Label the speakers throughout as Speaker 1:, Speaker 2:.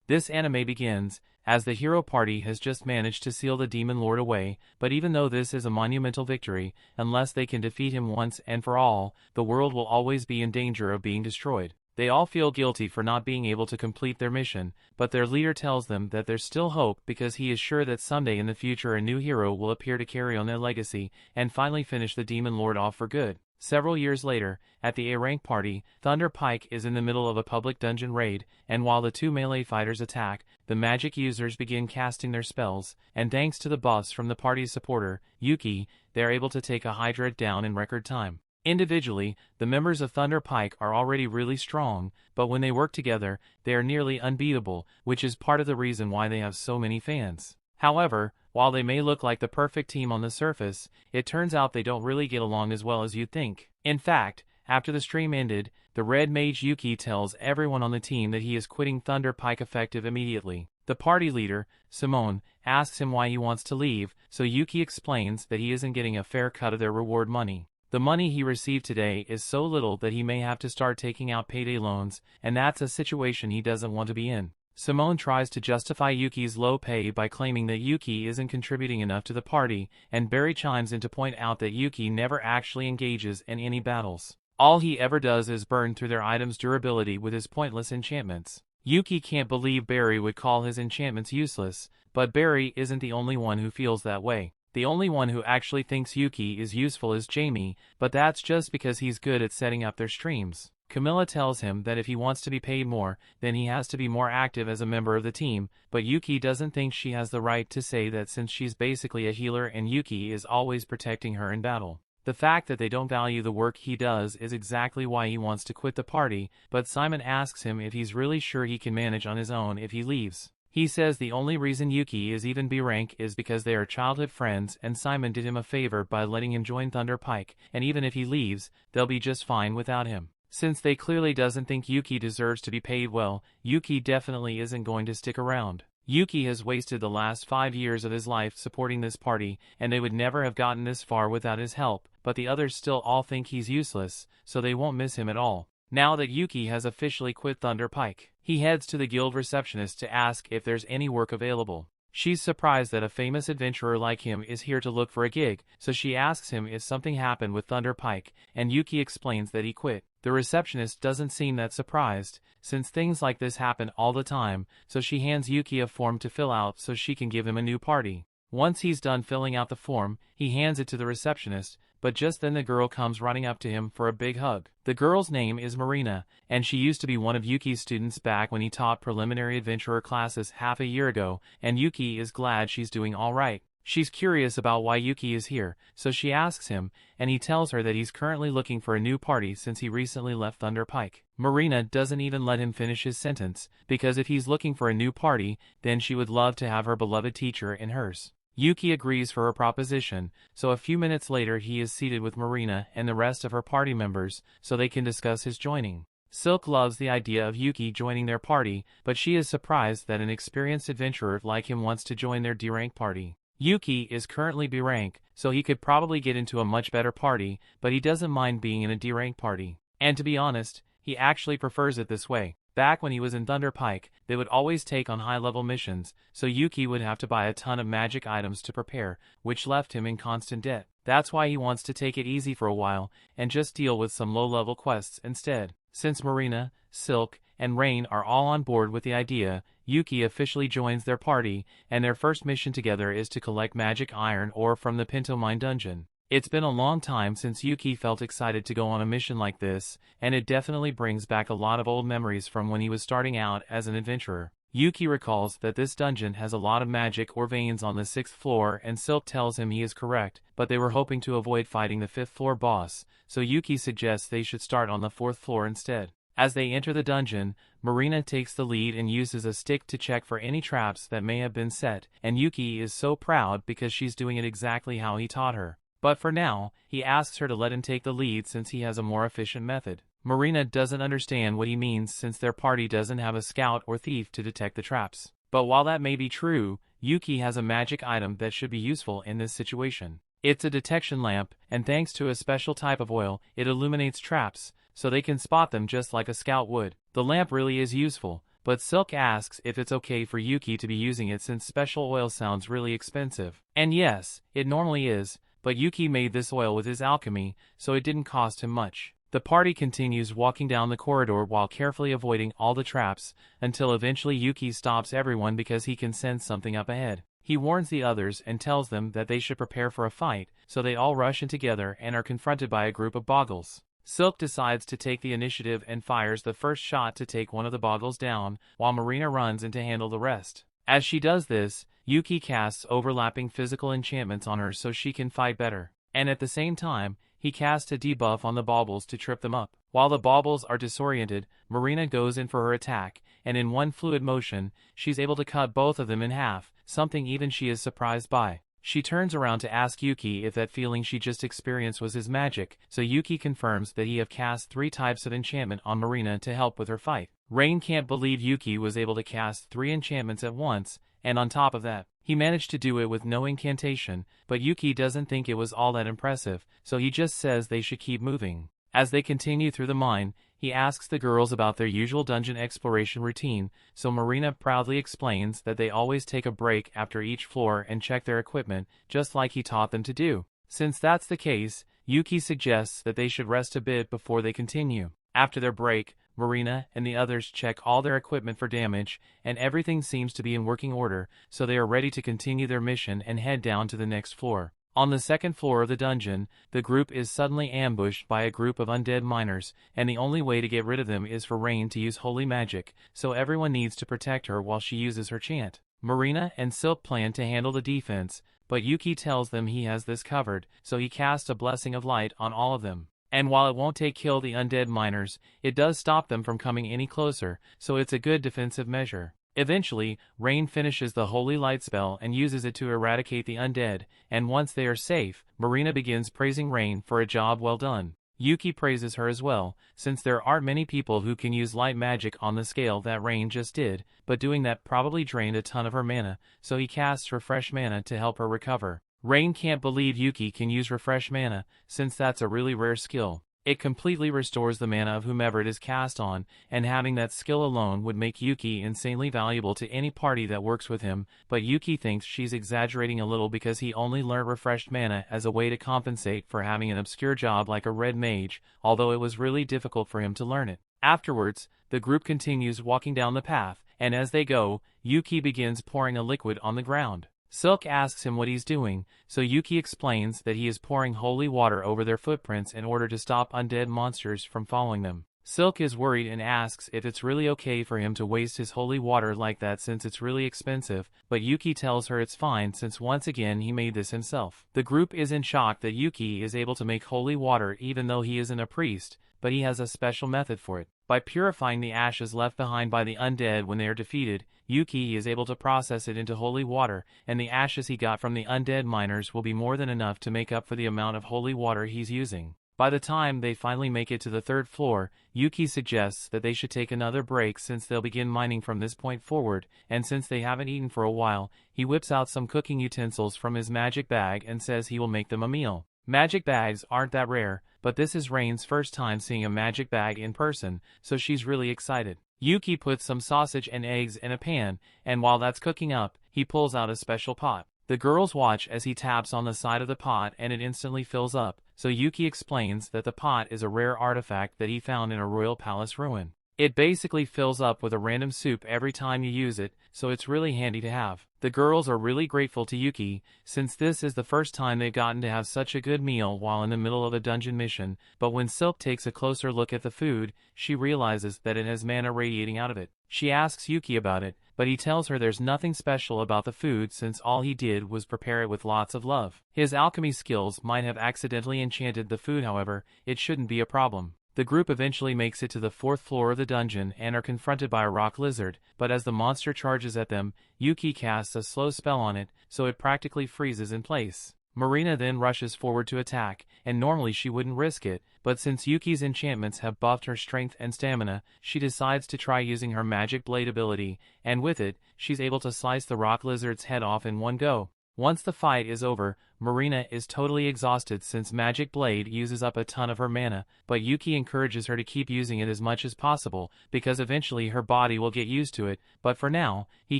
Speaker 1: This anime begins, as the hero party has just managed to seal the demon lord away, but even though this is a monumental victory, unless they can defeat him once and for all, the world will always be in danger of being destroyed. They all feel guilty for not being able to complete their mission, but their leader tells them that there's still hope because he is sure that someday in the future a new hero will appear to carry on their legacy and finally finish the demon lord off for good. Several years later, at the A-rank party, Thunder Pike is in the middle of a public dungeon raid, and while the two melee fighters attack, the magic users begin casting their spells, and thanks to the buffs from the party's supporter, Yuke, they are able to take a Hydra down in record time. Individually, the members of Thunder Pike are already really strong, but when they work together, they are nearly unbeatable, which is part of the reason why they have so many fans. However, while they may look like the perfect team on the surface, it turns out they don't really get along as well as you'd think. In fact, after the stream ended, the red mage Yuke tells everyone on the team that he is quitting Thunder Pike effective immediately. The party leader, Simone, asks him why he wants to leave, so Yuke explains that he isn't getting a fair cut of their reward money. The money he received today is so little that he may have to start taking out payday loans, and that's a situation he doesn't want to be in. Simone tries to justify Yuki's low pay by claiming that Yuke isn't contributing enough to the party, and Barry chimes in to point out that Yuke never actually engages in any battles. All he ever does is burn through their items' durability with his pointless enchantments. Yuke can't believe Barry would call his enchantments useless, but Barry isn't the only one who feels that way. The only one who actually thinks Yuke is useful is Jamie, but that's just because he's good at setting up their streams. Camilla tells him that if he wants to be paid more, then he has to be more active as a member of the team, but Yuke doesn't think she has the right to say that since she's basically a healer and Yuke is always protecting her in battle. The fact that they don't value the work he does is exactly why he wants to quit the party, but Simon asks him if he's really sure he can manage on his own if he leaves. He says the only reason Yuke is even B rank is because they are childhood friends and Simon did him a favor by letting him join Thunder Pike, and even if he leaves, they'll be just fine without him. Since they clearly doesn't think Yuke deserves to be paid well, Yuke definitely isn't going to stick around. Yuke has wasted the last 5 years of his life supporting this party, and they would never have gotten this far without his help, but the others still all think he's useless, so they won't miss him at all. Now that Yuke has officially quit Thunder Pike, he heads to the guild receptionist to ask if there's any work available. She's surprised that a famous adventurer like him is here to look for a gig, so she asks him if something happened with Thunder Pike, and Yuke explains that he quit. The receptionist doesn't seem that surprised, since things like this happen all the time, so she hands Yuke a form to fill out so she can give him a new party. Once he's done filling out the form, he hands it to the receptionist, but just then the girl comes running up to him for a big hug. The girl's name is Marina, and she used to be one of Yuke's students back when he taught preliminary adventurer classes half a year ago, and Yuke is glad she's doing all right. She's curious about why Yuke is here, so she asks him, and he tells her that he's currently looking for a new party since he recently left Thunder Pike. Marina doesn't even let him finish his sentence, because if he's looking for a new party, then she would love to have her beloved teacher in hers. Yuke agrees for her proposition, so a few minutes later he is seated with Marina and the rest of her party members, so they can discuss his joining. Silk loves the idea of Yuke joining their party, but she is surprised that an experienced adventurer like him wants to join their D-rank party. Yuke is currently B rank, so he could probably get into a much better party, but he doesn't mind being in a D rank party. And to be honest, he actually prefers it this way. Back when he was in Thunder Pike, they would always take on high-level missions, so Yuke would have to buy a ton of magic items to prepare, which left him in constant debt. That's why he wants to take it easy for a while, and just deal with some low-level quests instead. Since Marina, Silk, and Rain are all on board with the idea, Yuke officially joins their party, and their first mission together is to collect magic iron ore from the Pinto Mine dungeon. It's been a long time since Yuke felt excited to go on a mission like this, and it definitely brings back a lot of old memories from when he was starting out as an adventurer. Yuke recalls that this dungeon has a lot of magic ore veins on the 6th floor, and Silk tells him he is correct, but they were hoping to avoid fighting the 5th floor boss, so Yuke suggests they should start on the 4th floor instead. As they enter the dungeon, Marina takes the lead and uses a stick to check for any traps that may have been set, and Yuke is so proud because she's doing it exactly how he taught her. But for now, he asks her to let him take the lead since he has a more efficient method. Marina doesn't understand what he means since their party doesn't have a scout or thief to detect the traps. But while that may be true, Yuke has a magic item that should be useful in this situation. It's a detection lamp, and thanks to a special type of oil, it illuminates traps, so they can spot them just like a scout would. The lamp really is useful, but Silk asks if it's okay for Yuke to be using it since special oil sounds really expensive. And yes, it normally is, but Yuke made this oil with his alchemy, so it didn't cost him much. The party continues walking down the corridor while carefully avoiding all the traps, until eventually Yuke stops everyone because he can sense something up ahead. He warns the others and tells them that they should prepare for a fight, so they all rush in together and are confronted by a group of boggles. Silk decides to take the initiative and fires the first shot to take one of the boggles down, while Marina runs in to handle the rest. As she does this, Yuke casts overlapping physical enchantments on her so she can fight better. And at the same time, he casts a debuff on the baubles to trip them up. While the baubles are disoriented, Marina goes in for her attack, and in one fluid motion, she's able to cut both of them in half, something even she is surprised by. She turns around to ask Yuke if that feeling she just experienced was his magic, so Yuke confirms that he have cast 3 types of enchantment on Marina to help with her fight. Rain can't believe Yuke was able to cast 3 enchantments at once, and on top of that, he managed to do it with no incantation, but Yuke doesn't think it was all that impressive, so he just says they should keep moving. As they continue through the mine, he asks the girls about their usual dungeon exploration routine, so Marina proudly explains that they always take a break after each floor and check their equipment, just like he taught them to do. Since that's the case, Yuke suggests that they should rest a bit before they continue. After their break, Marina and the others check all their equipment for damage, and everything seems to be in working order, so they are ready to continue their mission and head down to the next floor. On the second floor of the dungeon, the group is suddenly ambushed by a group of undead miners, and the only way to get rid of them is for Rain to use holy magic, so everyone needs to protect her while she uses her chant. Marina and Silk plan to handle the defense, but Yuke tells them he has this covered, so he casts a blessing of light on all of them. And while it won't kill the undead miners, it does stop them from coming any closer, so it's a good defensive measure. Eventually, Rain finishes the holy light spell and uses it to eradicate the undead, and once they are safe, Marina begins praising Rain for a job well done. Yuke praises her as well, since there aren't many people who can use light magic on the scale that Rain just did, but doing that probably drained a ton of her mana, so he casts Refresh Mana to help her recover. Rain can't believe Yuke can use Refresh Mana, since that's a really rare skill. It completely restores the mana of whomever it is cast on, and having that skill alone would make Yuke insanely valuable to any party that works with him, but Yuke thinks she's exaggerating a little because he only learned Refreshed Mana as a way to compensate for having an obscure job like a red mage, although it was really difficult for him to learn it. Afterwards, the group continues walking down the path, and as they go, Yuke begins pouring a liquid on the ground. Silk asks him what he's doing, so Yuke explains that he is pouring holy water over their footprints in order to stop undead monsters from following them. Silk is worried and asks if it's really okay for him to waste his holy water like that since it's really expensive, but Yuke tells her it's fine since once again he made this himself. The group is in shock that Yuke is able to make holy water even though he isn't a priest, but he has a special method for it. By purifying the ashes left behind by the undead when they are defeated, Yuke is able to process it into holy water, and the ashes he got from the undead miners will be more than enough to make up for the amount of holy water he's using. By the time they finally make it to the 3rd floor, Yuke suggests that they should take another break since they'll begin mining from this point forward, and since they haven't eaten for a while, he whips out some cooking utensils from his magic bag and says he will make them a meal. Magic bags aren't that rare, but this is Rain's first time seeing a magic bag in person, so she's really excited. Yuke puts some sausage and eggs in a pan, and while that's cooking up, he pulls out a special pot. The girls watch as he taps on the side of the pot and it instantly fills up, so Yuke explains that the pot is a rare artifact that he found in a royal palace ruin. It basically fills up with a random soup every time you use it, so it's really handy to have. The girls are really grateful to Yuke, since this is the first time they've gotten to have such a good meal while in the middle of a dungeon mission, but when Silk takes a closer look at the food, she realizes that it has mana radiating out of it. She asks Yuke about it, but he tells her there's nothing special about the food since all he did was prepare it with lots of love. His alchemy skills might have accidentally enchanted the food, however, it shouldn't be a problem. The group eventually makes it to the 4th floor of the dungeon and are confronted by a rock lizard, but as the monster charges at them, Yuke casts a slow spell on it, so it practically freezes in place. Marina then rushes forward to attack, and normally she wouldn't risk it, but since Yuki's enchantments have buffed her strength and stamina, she decides to try using her magic blade ability, and with it, she's able to slice the rock lizard's head off in one go. Once the fight is over, Marina is totally exhausted since Magic Blade uses up a ton of her mana, but Yuke encourages her to keep using it as much as possible, because eventually her body will get used to it, but for now, he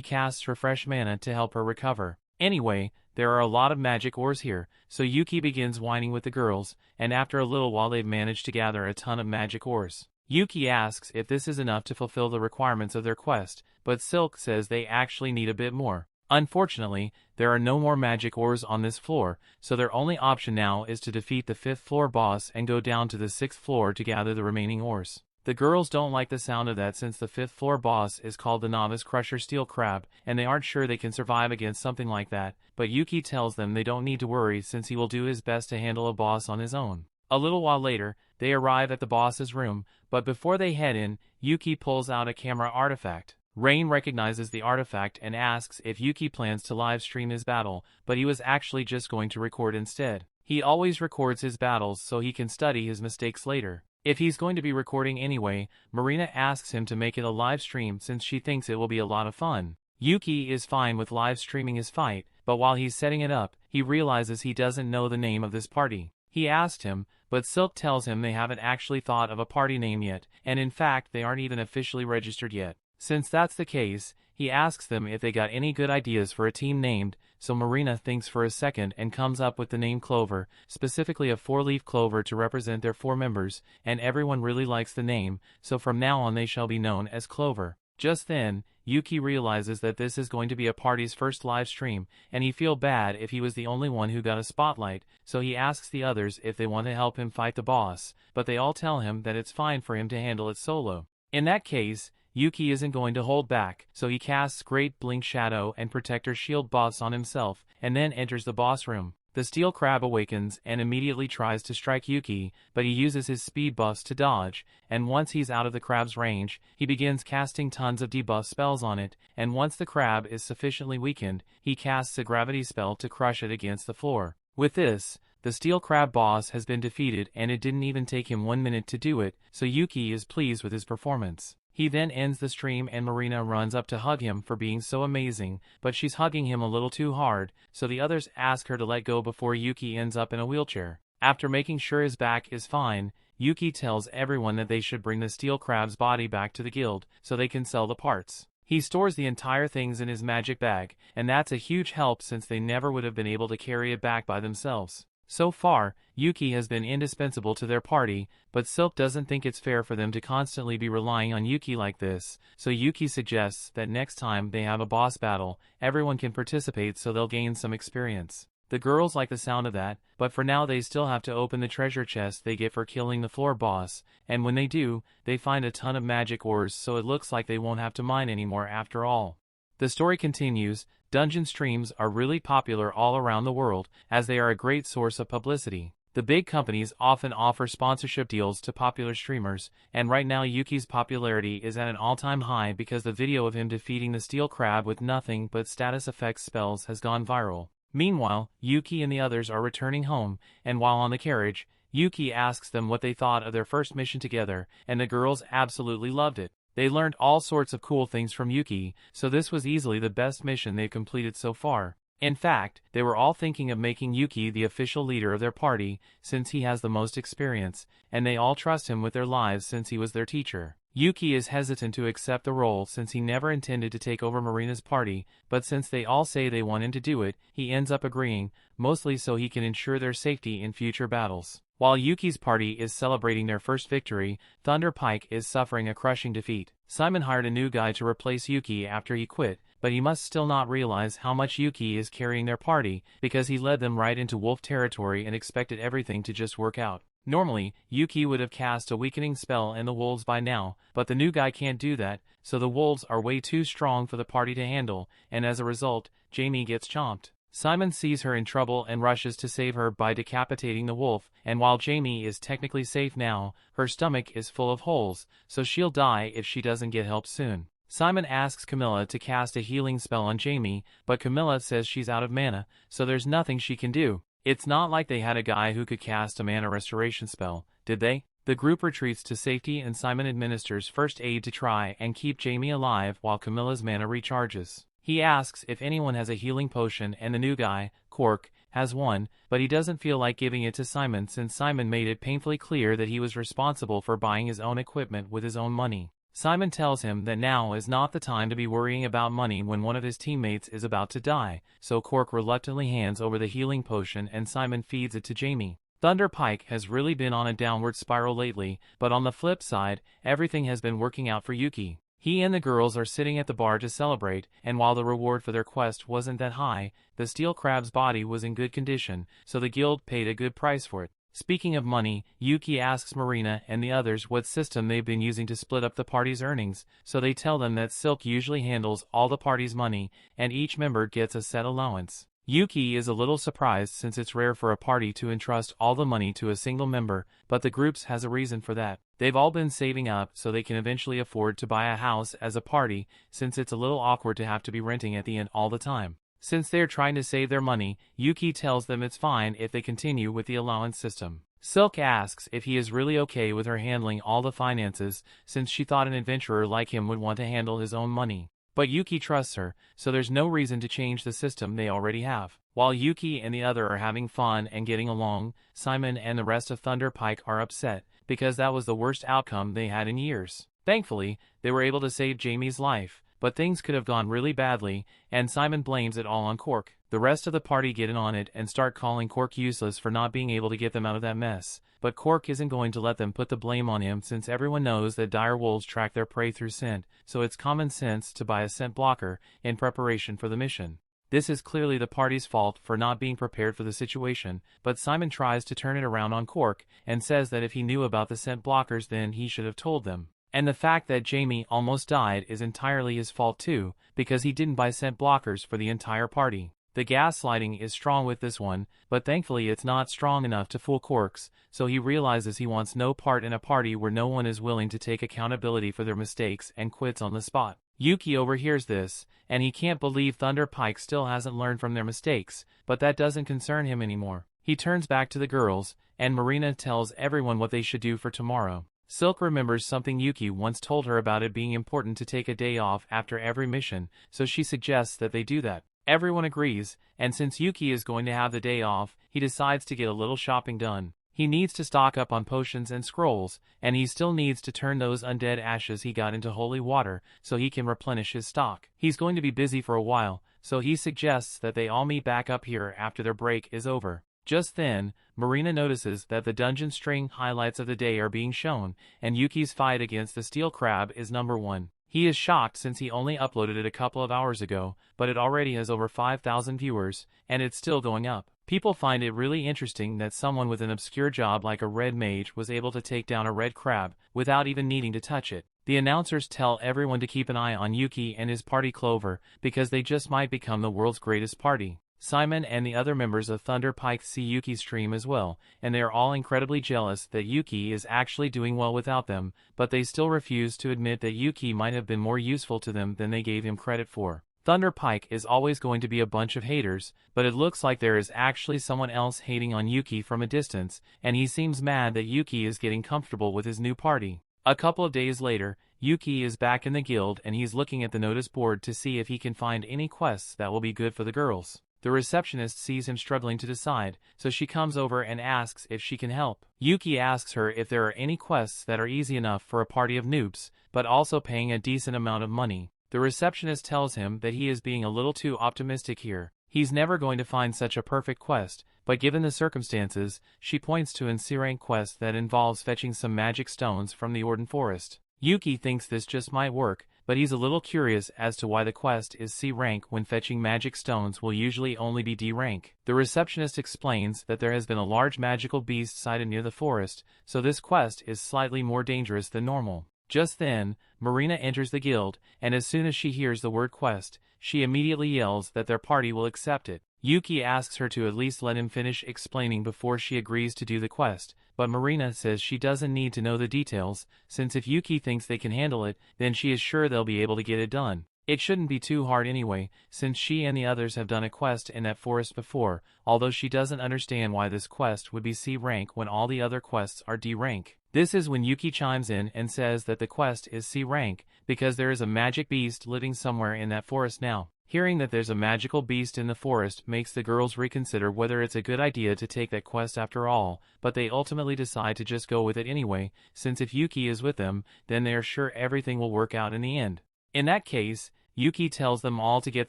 Speaker 1: casts Refresh Mana to help her recover. Anyway, there are a lot of magic ores here, so Yuke begins whining with the girls, and after a little while they've managed to gather a ton of magic ores. Yuke asks if this is enough to fulfill the requirements of their quest, but Silk says they actually need a bit more. Unfortunately, there are no more magic ores on this floor, so their only option now is to defeat the 5th floor boss and go down to the 6th floor to gather the remaining ores. The girls don't like the sound of that since the 5th floor boss is called the Novice Crusher Steel Crab, and they aren't sure they can survive against something like that, but Yuke tells them they don't need to worry since he will do his best to handle a boss on his own. A little while later, they arrive at the boss's room, but before they head in, Yuke pulls out a camera artifact. Rain recognizes the artifact and asks if Yuke plans to live stream his battle, but he was actually just going to record instead. He always records his battles so he can study his mistakes later. If he's going to be recording anyway, Marina asks him to make it a live stream since she thinks it will be a lot of fun. Yuke is fine with live streaming his fight, but while he's setting it up, he realizes he doesn't know the name of this party. He asked him, but Silk tells him they haven't actually thought of a party name yet, and in fact they aren't even officially registered yet. Since that's the case, he asks them if they got any good ideas for a team named, so Marina thinks for a second and comes up with the name Clover, specifically a 4-leaf clover to represent their 4 members, and everyone really likes the name, so from now on they shall be known as Clover. Just then, Yuke realizes that this is going to be a party's first live stream, and he feels bad if he was the only one who got a spotlight, so he asks the others if they want to help him fight the boss, but they all tell him that it's fine for him to handle it solo. In that case, Yuke isn't going to hold back, so he casts Great Blink Shadow and Protector Shield buffs on himself, and then enters the boss room. The Steel Crab awakens and immediately tries to strike Yuke, but he uses his speed buffs to dodge, and once he's out of the crab's range, he begins casting tons of debuff spells on it, and once the crab is sufficiently weakened, he casts a gravity spell to crush it against the floor. With this, the Steel Crab boss has been defeated and it didn't even take him 1 minute to do it, so Yuke is pleased with his performance. He then ends the stream and Marina runs up to hug him for being so amazing, but she's hugging him a little too hard, so the others ask her to let go before Yuke ends up in a wheelchair. After making sure his back is fine, Yuke tells everyone that they should bring the Steel Crab's body back to the guild, so they can sell the parts. He stores the entire things in his magic bag, and that's a huge help since they never would have been able to carry it back by themselves. So far, Yuke has been indispensable to their party, but Silk doesn't think it's fair for them to constantly be relying on Yuke like this, so Yuke suggests that next time they have a boss battle, everyone can participate so they'll gain some experience. The girls like the sound of that, but for now they still have to open the treasure chest they get for killing the floor boss, and when they do, they find a ton of magic ores so it looks like they won't have to mine anymore after all. The story continues. Dungeon streams are really popular all around the world, as they are a great source of publicity. The big companies often offer sponsorship deals to popular streamers, and right now Yuke's popularity is at an all-time high because the video of him defeating the Steel Crab with nothing but status effects spells has gone viral. Meanwhile, Yuke and the others are returning home, and while on the carriage, Yuke asks them what they thought of their first mission together, and the girls absolutely loved it. They learned all sorts of cool things from Yuke, so this was easily the best mission they've completed so far. In fact, they were all thinking of making Yuke the official leader of their party, since he has the most experience, and they all trust him with their lives since he was their teacher. Yuke is hesitant to accept the role since he never intended to take over Marina's party, but since they all say they want him to do it, he ends up agreeing, mostly so he can ensure their safety in future battles. While Yuke's party is celebrating their first victory, Thunder Pike is suffering a crushing defeat. Simon hired a new guy to replace Yuke after he quit, but he must still not realize how much Yuke is carrying their party, because he led them right into wolf territory and expected everything to just work out. Normally, Yuke would have cast a weakening spell in the wolves by now, but the new guy can't do that, so the wolves are way too strong for the party to handle, and as a result, Jamie gets chomped. Simon sees her in trouble and rushes to save her by decapitating the wolf, and while Jamie is technically safe now, her stomach is full of holes, so she'll die if she doesn't get help soon. Simon asks Camelot to cast a healing spell on Jamie, but Camelot says she's out of mana, so there's nothing she can do. It's not like they had a guy who could cast a mana restoration spell, did they? The group retreats to safety and Simon administers first aid to try and keep Jamie alive while Camilla's mana recharges. He asks if anyone has a healing potion, and the new guy, Cork, has one, but he doesn't feel like giving it to Simon since Simon made it painfully clear that he was responsible for buying his own equipment with his own money. Simon tells him that now is not the time to be worrying about money when one of his teammates is about to die, so Cork reluctantly hands over the healing potion and Simon feeds it to Jamie. Thunder Pike has really been on a downward spiral lately, but on the flip side, everything has been working out for Yuke. He and the girls are sitting at the bar to celebrate, and while the reward for their quest wasn't that high, the steel crab's body was in good condition, so the guild paid a good price for it. Speaking of money, Yuke asks Marina and the others what system they've been using to split up the party's earnings, so they tell them that Silk usually handles all the party's money, and each member gets a set allowance. Yuke is a little surprised since it's rare for a party to entrust all the money to a single member, but the group has a reason for that. They've all been saving up so they can eventually afford to buy a house as a party, since it's a little awkward to have to be renting at the inn all the time. Since they're trying to save their money, Yuke tells them it's fine if they continue with the allowance system. Silk asks if he is really okay with her handling all the finances, since she thought an adventurer like him would want to handle his own money. But Yuke trusts her, so there's no reason to change the system they already have. While Yuke and the other are having fun and getting along, Simon and the rest of Thunder Pike are upset, because that was the worst outcome they had in years. Thankfully, they were able to save Jamie's life, but things could have gone really badly, and Simon blames it all on Cork. The rest of the party get in on it and start calling Cork useless for not being able to get them out of that mess. But Cork isn't going to let them put the blame on him since everyone knows that dire wolves track their prey through scent, so it's common sense to buy a scent blocker in preparation for the mission. This is clearly the party's fault for not being prepared for the situation, but Simon tries to turn it around on Cork and says that if he knew about the scent blockers then he should have told them. And the fact that Jamie almost died is entirely his fault too, because he didn't buy scent blockers for the entire party. The gaslighting is strong with this one, but thankfully it's not strong enough to fool Corks, so he realizes he wants no part in a party where no one is willing to take accountability for their mistakes and quits on the spot. Yuke overhears this, and he can't believe Thunder Pike still hasn't learned from their mistakes, but that doesn't concern him anymore. He turns back to the girls, and Marina tells everyone what they should do for tomorrow. Silk remembers something Yuke once told her about it being important to take a day off after every mission, so she suggests that they do that. Everyone agrees, and since Yuke is going to have the day off, he decides to get a little shopping done. He needs to stock up on potions and scrolls, and he still needs to turn those undead ashes he got into holy water so he can replenish his stock. He's going to be busy for a while, so he suggests that they all meet back up here after their break is over. Just then, Marina notices that the dungeon string highlights of the day are being shown, and Yuki's fight against the steel crab is number 1. He is shocked since he only uploaded it a couple of hours ago, but it already has over 5,000 viewers, and it's still going up. People find it really interesting that someone with an obscure job like a red mage was able to take down a red crab without even needing to touch it. The announcers tell everyone to keep an eye on Yuke and his party Clover, because they just might become the world's greatest party. Simon and the other members of Thunder Pike see Yuki's stream as well, and they are all incredibly jealous that Yuke is actually doing well without them, but they still refuse to admit that Yuke might have been more useful to them than they gave him credit for. Thunder Pike is always going to be a bunch of haters, but it looks like there is actually someone else hating on Yuke from a distance, and he seems mad that Yuke is getting comfortable with his new party. A couple of days later, Yuke is back in the guild and he's looking at the notice board to see if he can find any quests that will be good for the girls. The receptionist sees him struggling to decide, so she comes over and asks if she can help. Yuke asks her if there are any quests that are easy enough for a party of noobs, but also paying a decent amount of money. The receptionist tells him that he is being a little too optimistic here. He's never going to find such a perfect quest, but given the circumstances, she points to an C-rank quest that involves fetching some magic stones from the Orden Forest. Yuke thinks this just might work, but he's a little curious as to why the quest is C rank when fetching magic stones will usually only be D rank. The receptionist explains that there has been a large magical beast sighted near the forest, so this quest is slightly more dangerous than normal. Just then, Marina enters the guild, and as soon as she hears the word quest, she immediately yells that their party will accept it. Yuke asks her to at least let him finish explaining before she agrees to do the quest, but Marina says she doesn't need to know the details, since if Yuke thinks they can handle it, then she is sure they'll be able to get it done. It shouldn't be too hard anyway, since she and the others have done a quest in that forest before, although she doesn't understand why this quest would be C rank when all the other quests are D rank. This is when Yuke chimes in and says that the quest is C rank, because there is a magic beast living somewhere in that forest now. Hearing that there's a magical beast in the forest makes the girls reconsider whether it's a good idea to take that quest after all, but they ultimately decide to just go with it anyway, since if Yuke is with them, then they are sure everything will work out in the end. In that case, Yuke tells them all to get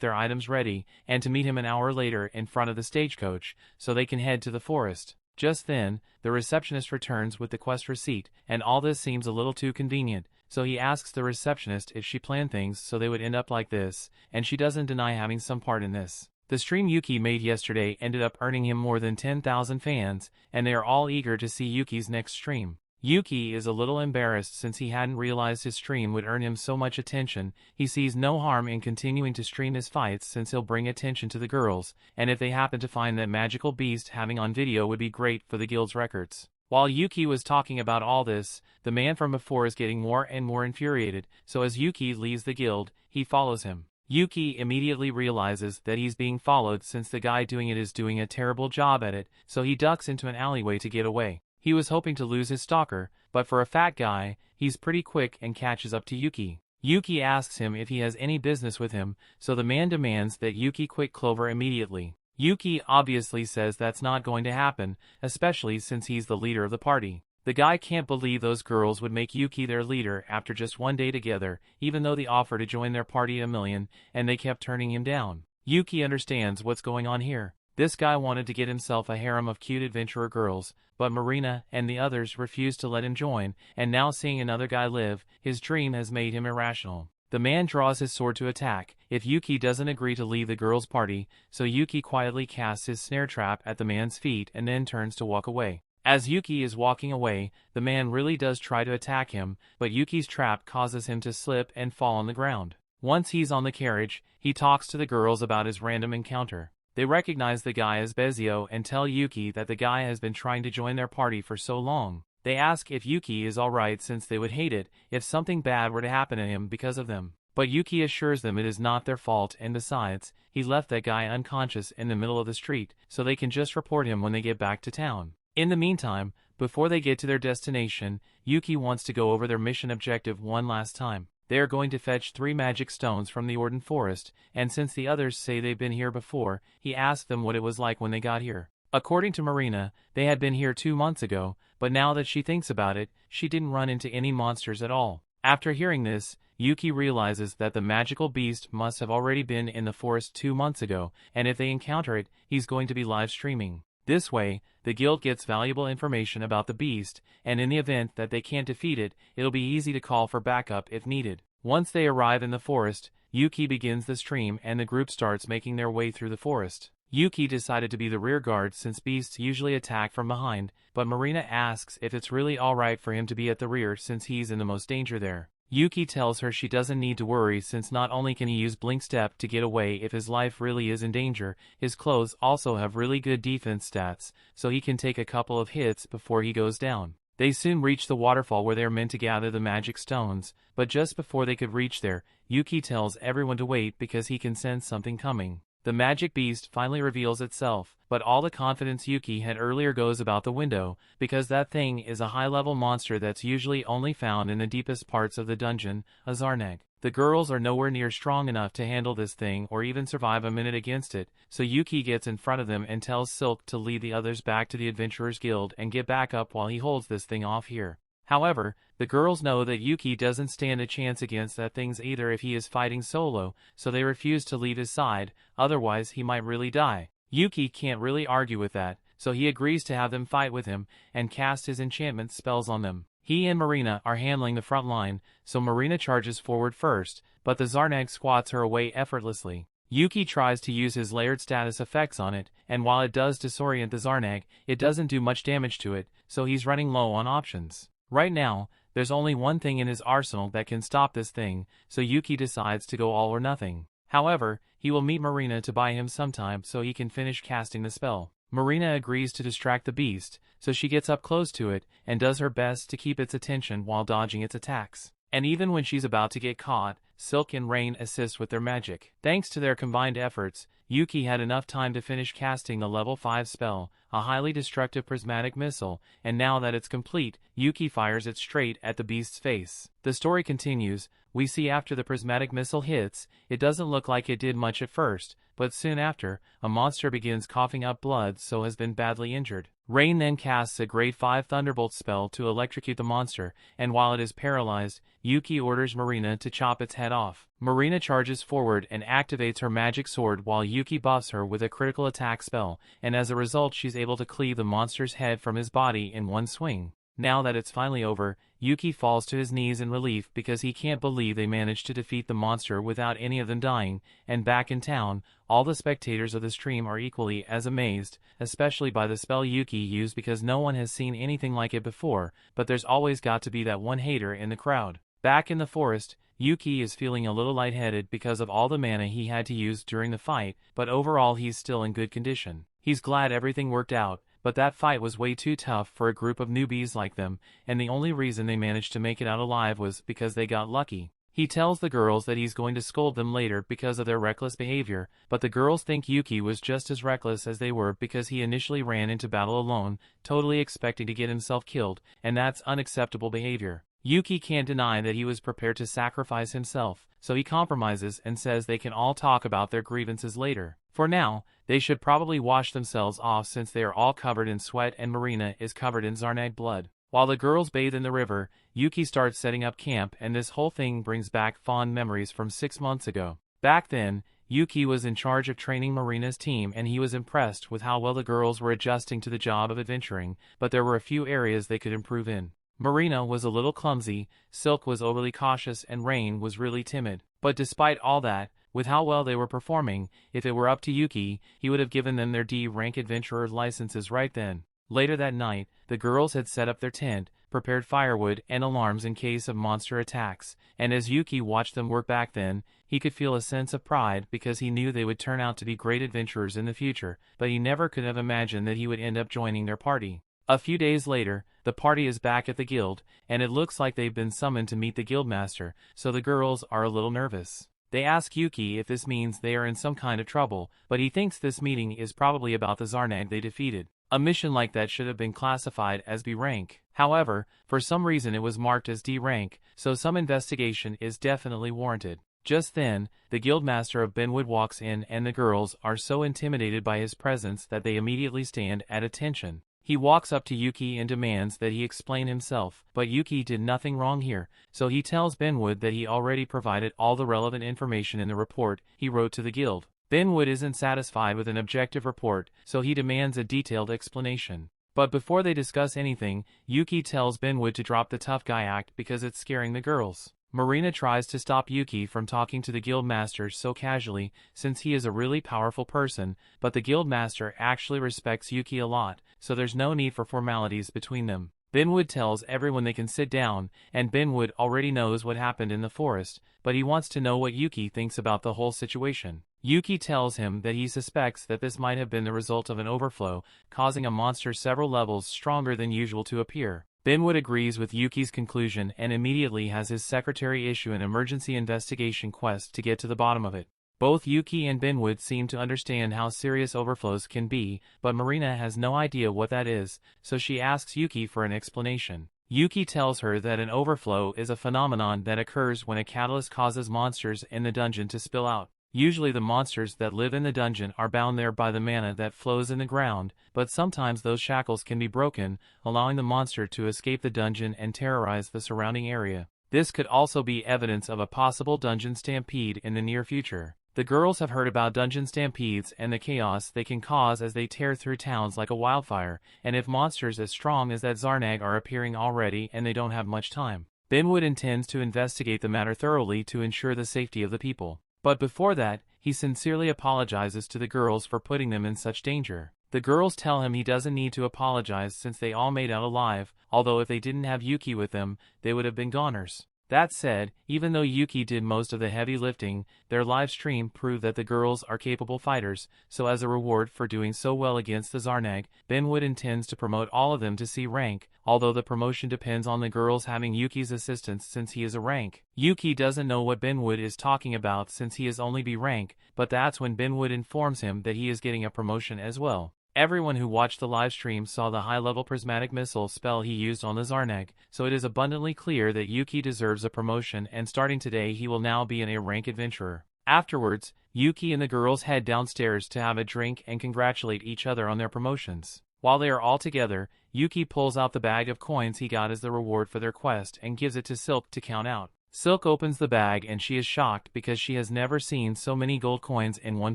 Speaker 1: their items ready, and to meet him an hour later in front of the stagecoach, so they can head to the forest. Just then, the receptionist returns with the quest receipt, and all this seems a little too convenient, so he asks the receptionist if she planned things so they would end up like this, and she doesn't deny having some part in this. The stream Yuke made yesterday ended up earning him more than 10,000 fans, and they are all eager to see Yuki's next stream. Yuke is a little embarrassed since he hadn't realized his stream would earn him so much attention. He sees no harm in continuing to stream his fights since he'll bring attention to the girls, and if they happen to find that magical beast having on video would be great for the guild's records. While Yuke was talking about all this, the man from before is getting more and more infuriated, so as Yuke leaves the guild, he follows him. Yuke immediately realizes that he's being followed since the guy doing it is doing a terrible job at it, so he ducks into an alleyway to get away. He was hoping to lose his stalker, but for a fat guy, he's pretty quick and catches up to Yuke. Yuke asks him if he has any business with him, so the man demands that Yuke quit Clover immediately. Yuke obviously says that's not going to happen, especially since he's the leader of the party. The guy can't believe those girls would make Yuke their leader after just one day together, even though they offered to join their party $1,000,000, and they kept turning him down. Yuke understands what's going on here. This guy wanted to get himself a harem of cute adventurer girls, but Marina and the others refused to let him join, and now seeing another guy live, his dream has made him irrational. The man draws his sword to attack if Yuke doesn't agree to leave the girls' party, so Yuke quietly casts his snare trap at the man's feet and then turns to walk away. As Yuke is walking away, the man really does try to attack him, but Yuki's trap causes him to slip and fall on the ground. Once he's on the carriage, he talks to the girls about his random encounter. They recognize the guy as Bezio and tell Yuke that the guy has been trying to join their party for so long. They ask if Yuke is alright since they would hate it if something bad were to happen to him because of them. But Yuke assures them it is not their fault, and besides, he left that guy unconscious in the middle of the street, so they can just report him when they get back to town. In the meantime, before they get to their destination, Yuke wants to go over their mission objective one last time. They are going to fetch 3 magic stones from the Orden Forest, and since the others say they've been here before, he asks them what it was like when they got here. According to Marina, they had been here 2 months ago, but now that she thinks about it, she didn't run into any monsters at all. After hearing this, Yuke realizes that the magical beast must have already been in the forest 2 months ago, and if they encounter it, he's going to be live streaming. This way, the guild gets valuable information about the beast, and in the event that they can't defeat it, it'll be easy to call for backup if needed. Once they arrive in the forest, Yuke begins the stream and the group starts making their way through the forest. Yuke decided to be the rear guard since beasts usually attack from behind, but Marina asks if it's really alright for him to be at the rear since he's in the most danger there. Yuke tells her she doesn't need to worry since not only can he use Blink Step to get away if his life really is in danger, his clothes also have really good defense stats, so he can take a couple of hits before he goes down. They soon reach the waterfall where they are meant to gather the magic stones, but just before they could reach there, Yuke tells everyone to wait because he can sense something coming. The magic beast finally reveals itself, but all the confidence Yuke had earlier goes about the window, because that thing is a high-level monster that's usually only found in the deepest parts of the dungeon, a Zarnag. The girls are nowhere near strong enough to handle this thing or even survive a minute against it, so Yuke gets in front of them and tells Silk to lead the others back to the Adventurers Guild and get back up while he holds this thing off here. However, the girls know that Yuke doesn't stand a chance against that thing either if he is fighting solo, so they refuse to leave his side, otherwise he might really die. Yuke can't really argue with that, so he agrees to have them fight with him and cast his enchantment spells on them. He and Marina are handling the front line, so Marina charges forward first, but the Zarnag squats her away effortlessly. Yuke tries to use his layered status effects on it, and while it does disorient the Zarnag, it doesn't do much damage to it, so he's running low on options. Right now, there's only one thing in his arsenal that can stop this thing, so Yuke decides to go all or nothing. However, he will meet Marina to buy him some time so he can finish casting the spell. Marina agrees to distract the beast, so she gets up close to it and does her best to keep its attention while dodging its attacks. And even when she's about to get caught, Silk and Rain assist with their magic. Thanks to their combined efforts, Yuke had enough time to finish casting the level 5 spell, a highly destructive prismatic missile, and now that it's complete, Yuke fires it straight at the beast's face. The story continues. We see after the prismatic missile hits, it doesn't look like it did much at first, but soon after, a monster begins coughing up blood so has been badly injured. Rain then casts a grade 5 Thunderbolt spell to electrocute the monster, and while it is paralyzed, Yuke orders Marina to chop its head off. Marina charges forward and activates her magic sword while Yuke buffs her with a critical attack spell, and as a result she's able to cleave the monster's head from his body in one swing. Now that it's finally over, Yuke falls to his knees in relief because he can't believe they managed to defeat the monster without any of them dying, and back in town, all the spectators of the stream are equally as amazed, especially by the spell Yuke used because no one has seen anything like it before, but there's always got to be that one hater in the crowd. Back in the forest, Yuke is feeling a little lightheaded because of all the mana he had to use during the fight, but overall he's still in good condition. He's glad everything worked out, but that fight was way too tough for a group of newbies like them, and the only reason they managed to make it out alive was because they got lucky. He tells the girls that he's going to scold them later because of their reckless behavior, but the girls think Yuke was just as reckless as they were because he initially ran into battle alone, totally expecting to get himself killed, and that's unacceptable behavior. Yuke can't deny that he was prepared to sacrifice himself, so he compromises and says they can all talk about their grievances later. For now, they should probably wash themselves off since they are all covered in sweat and Marina is covered in Zarnag blood. While the girls bathe in the river, Yuke starts setting up camp and this whole thing brings back fond memories from 6 months ago. Back then, Yuke was in charge of training Marina's team and he was impressed with how well the girls were adjusting to the job of adventuring, but there were a few areas they could improve in. Marina was a little clumsy, Silk was overly cautious and Rain was really timid. But despite all that, with how well they were performing, if it were up to Yuke, he would have given them their D-rank adventurer licenses right then. Later that night, the girls had set up their tent, prepared firewood and alarms in case of monster attacks, and as Yuke watched them work back then, he could feel a sense of pride because he knew they would turn out to be great adventurers in the future, but he never could have imagined that he would end up joining their party. A few days later, the party is back at the guild, and it looks like they've been summoned to meet the guildmaster, so the girls are a little nervous. They ask Yuke if this means they are in some kind of trouble, but he thinks this meeting is probably about the Zarnag they defeated. A mission like that should have been classified as B rank. However, for some reason it was marked as D rank, so some investigation is definitely warranted. Just then, the guildmaster of Benwood walks in and the girls are so intimidated by his presence that they immediately stand at attention. He walks up to Yuke and demands that he explain himself, but Yuke did nothing wrong here, so he tells Benwood that he already provided all the relevant information in the report he wrote to the guild. Benwood isn't satisfied with an objective report, so he demands a detailed explanation. But before they discuss anything, Yuke tells Benwood to drop the tough guy act because it's scaring the girls. Marina tries to stop Yuke from talking to the guildmaster so casually since he is a really powerful person, but the guildmaster actually respects Yuke a lot, so there's no need for formalities between them. Benwood tells everyone they can sit down, and Benwood already knows what happened in the forest, but he wants to know what Yuke thinks about the whole situation. Yuke tells him that he suspects that this might have been the result of an overflow, causing a monster several levels stronger than usual to appear. Benwood agrees with Yuki's conclusion and immediately has his secretary issue an emergency investigation quest to get to the bottom of it. Both Yuke and Benwood seem to understand how serious overflows can be, but Marina has no idea what that is, so she asks Yuke for an explanation. Yuke tells her that an overflow is a phenomenon that occurs when a catalyst causes monsters in the dungeon to spill out. Usually the monsters that live in the dungeon are bound there by the mana that flows in the ground, but sometimes those shackles can be broken, allowing the monster to escape the dungeon and terrorize the surrounding area. This could also be evidence of a possible dungeon stampede in the near future. The girls have heard about dungeon stampedes and the chaos they can cause as they tear through towns like a wildfire, and if monsters as strong as that Zarnag are appearing already and they don't have much time. Benwood intends to investigate the matter thoroughly to ensure the safety of the people. But before that, he sincerely apologizes to the girls for putting them in such danger. The girls tell him he doesn't need to apologize since they all made out alive, although if they didn't have Yuke with them, they would have been goners. That said, even though Yuke did most of the heavy lifting, their live stream proved that the girls are capable fighters, so as a reward for doing so well against the Zarnag, Benwood intends to promote all of them to C rank, although the promotion depends on the girls having Yuki's assistance since he is a rank. Yuke doesn't know what Benwood is talking about since he is only B rank, but that's when Benwood informs him that he is getting a promotion as well. Everyone who watched the livestream saw the high-level prismatic missile spell he used on the Zarnag, so it is abundantly clear that Yuke deserves a promotion, and starting today he will now be an A-rank adventurer. Afterwards, Yuke and the girls head downstairs to have a drink and congratulate each other on their promotions. While they are all together, Yuke pulls out the bag of coins he got as the reward for their quest and gives it to Silk to count out. Silk opens the bag and she is shocked because she has never seen so many gold coins in one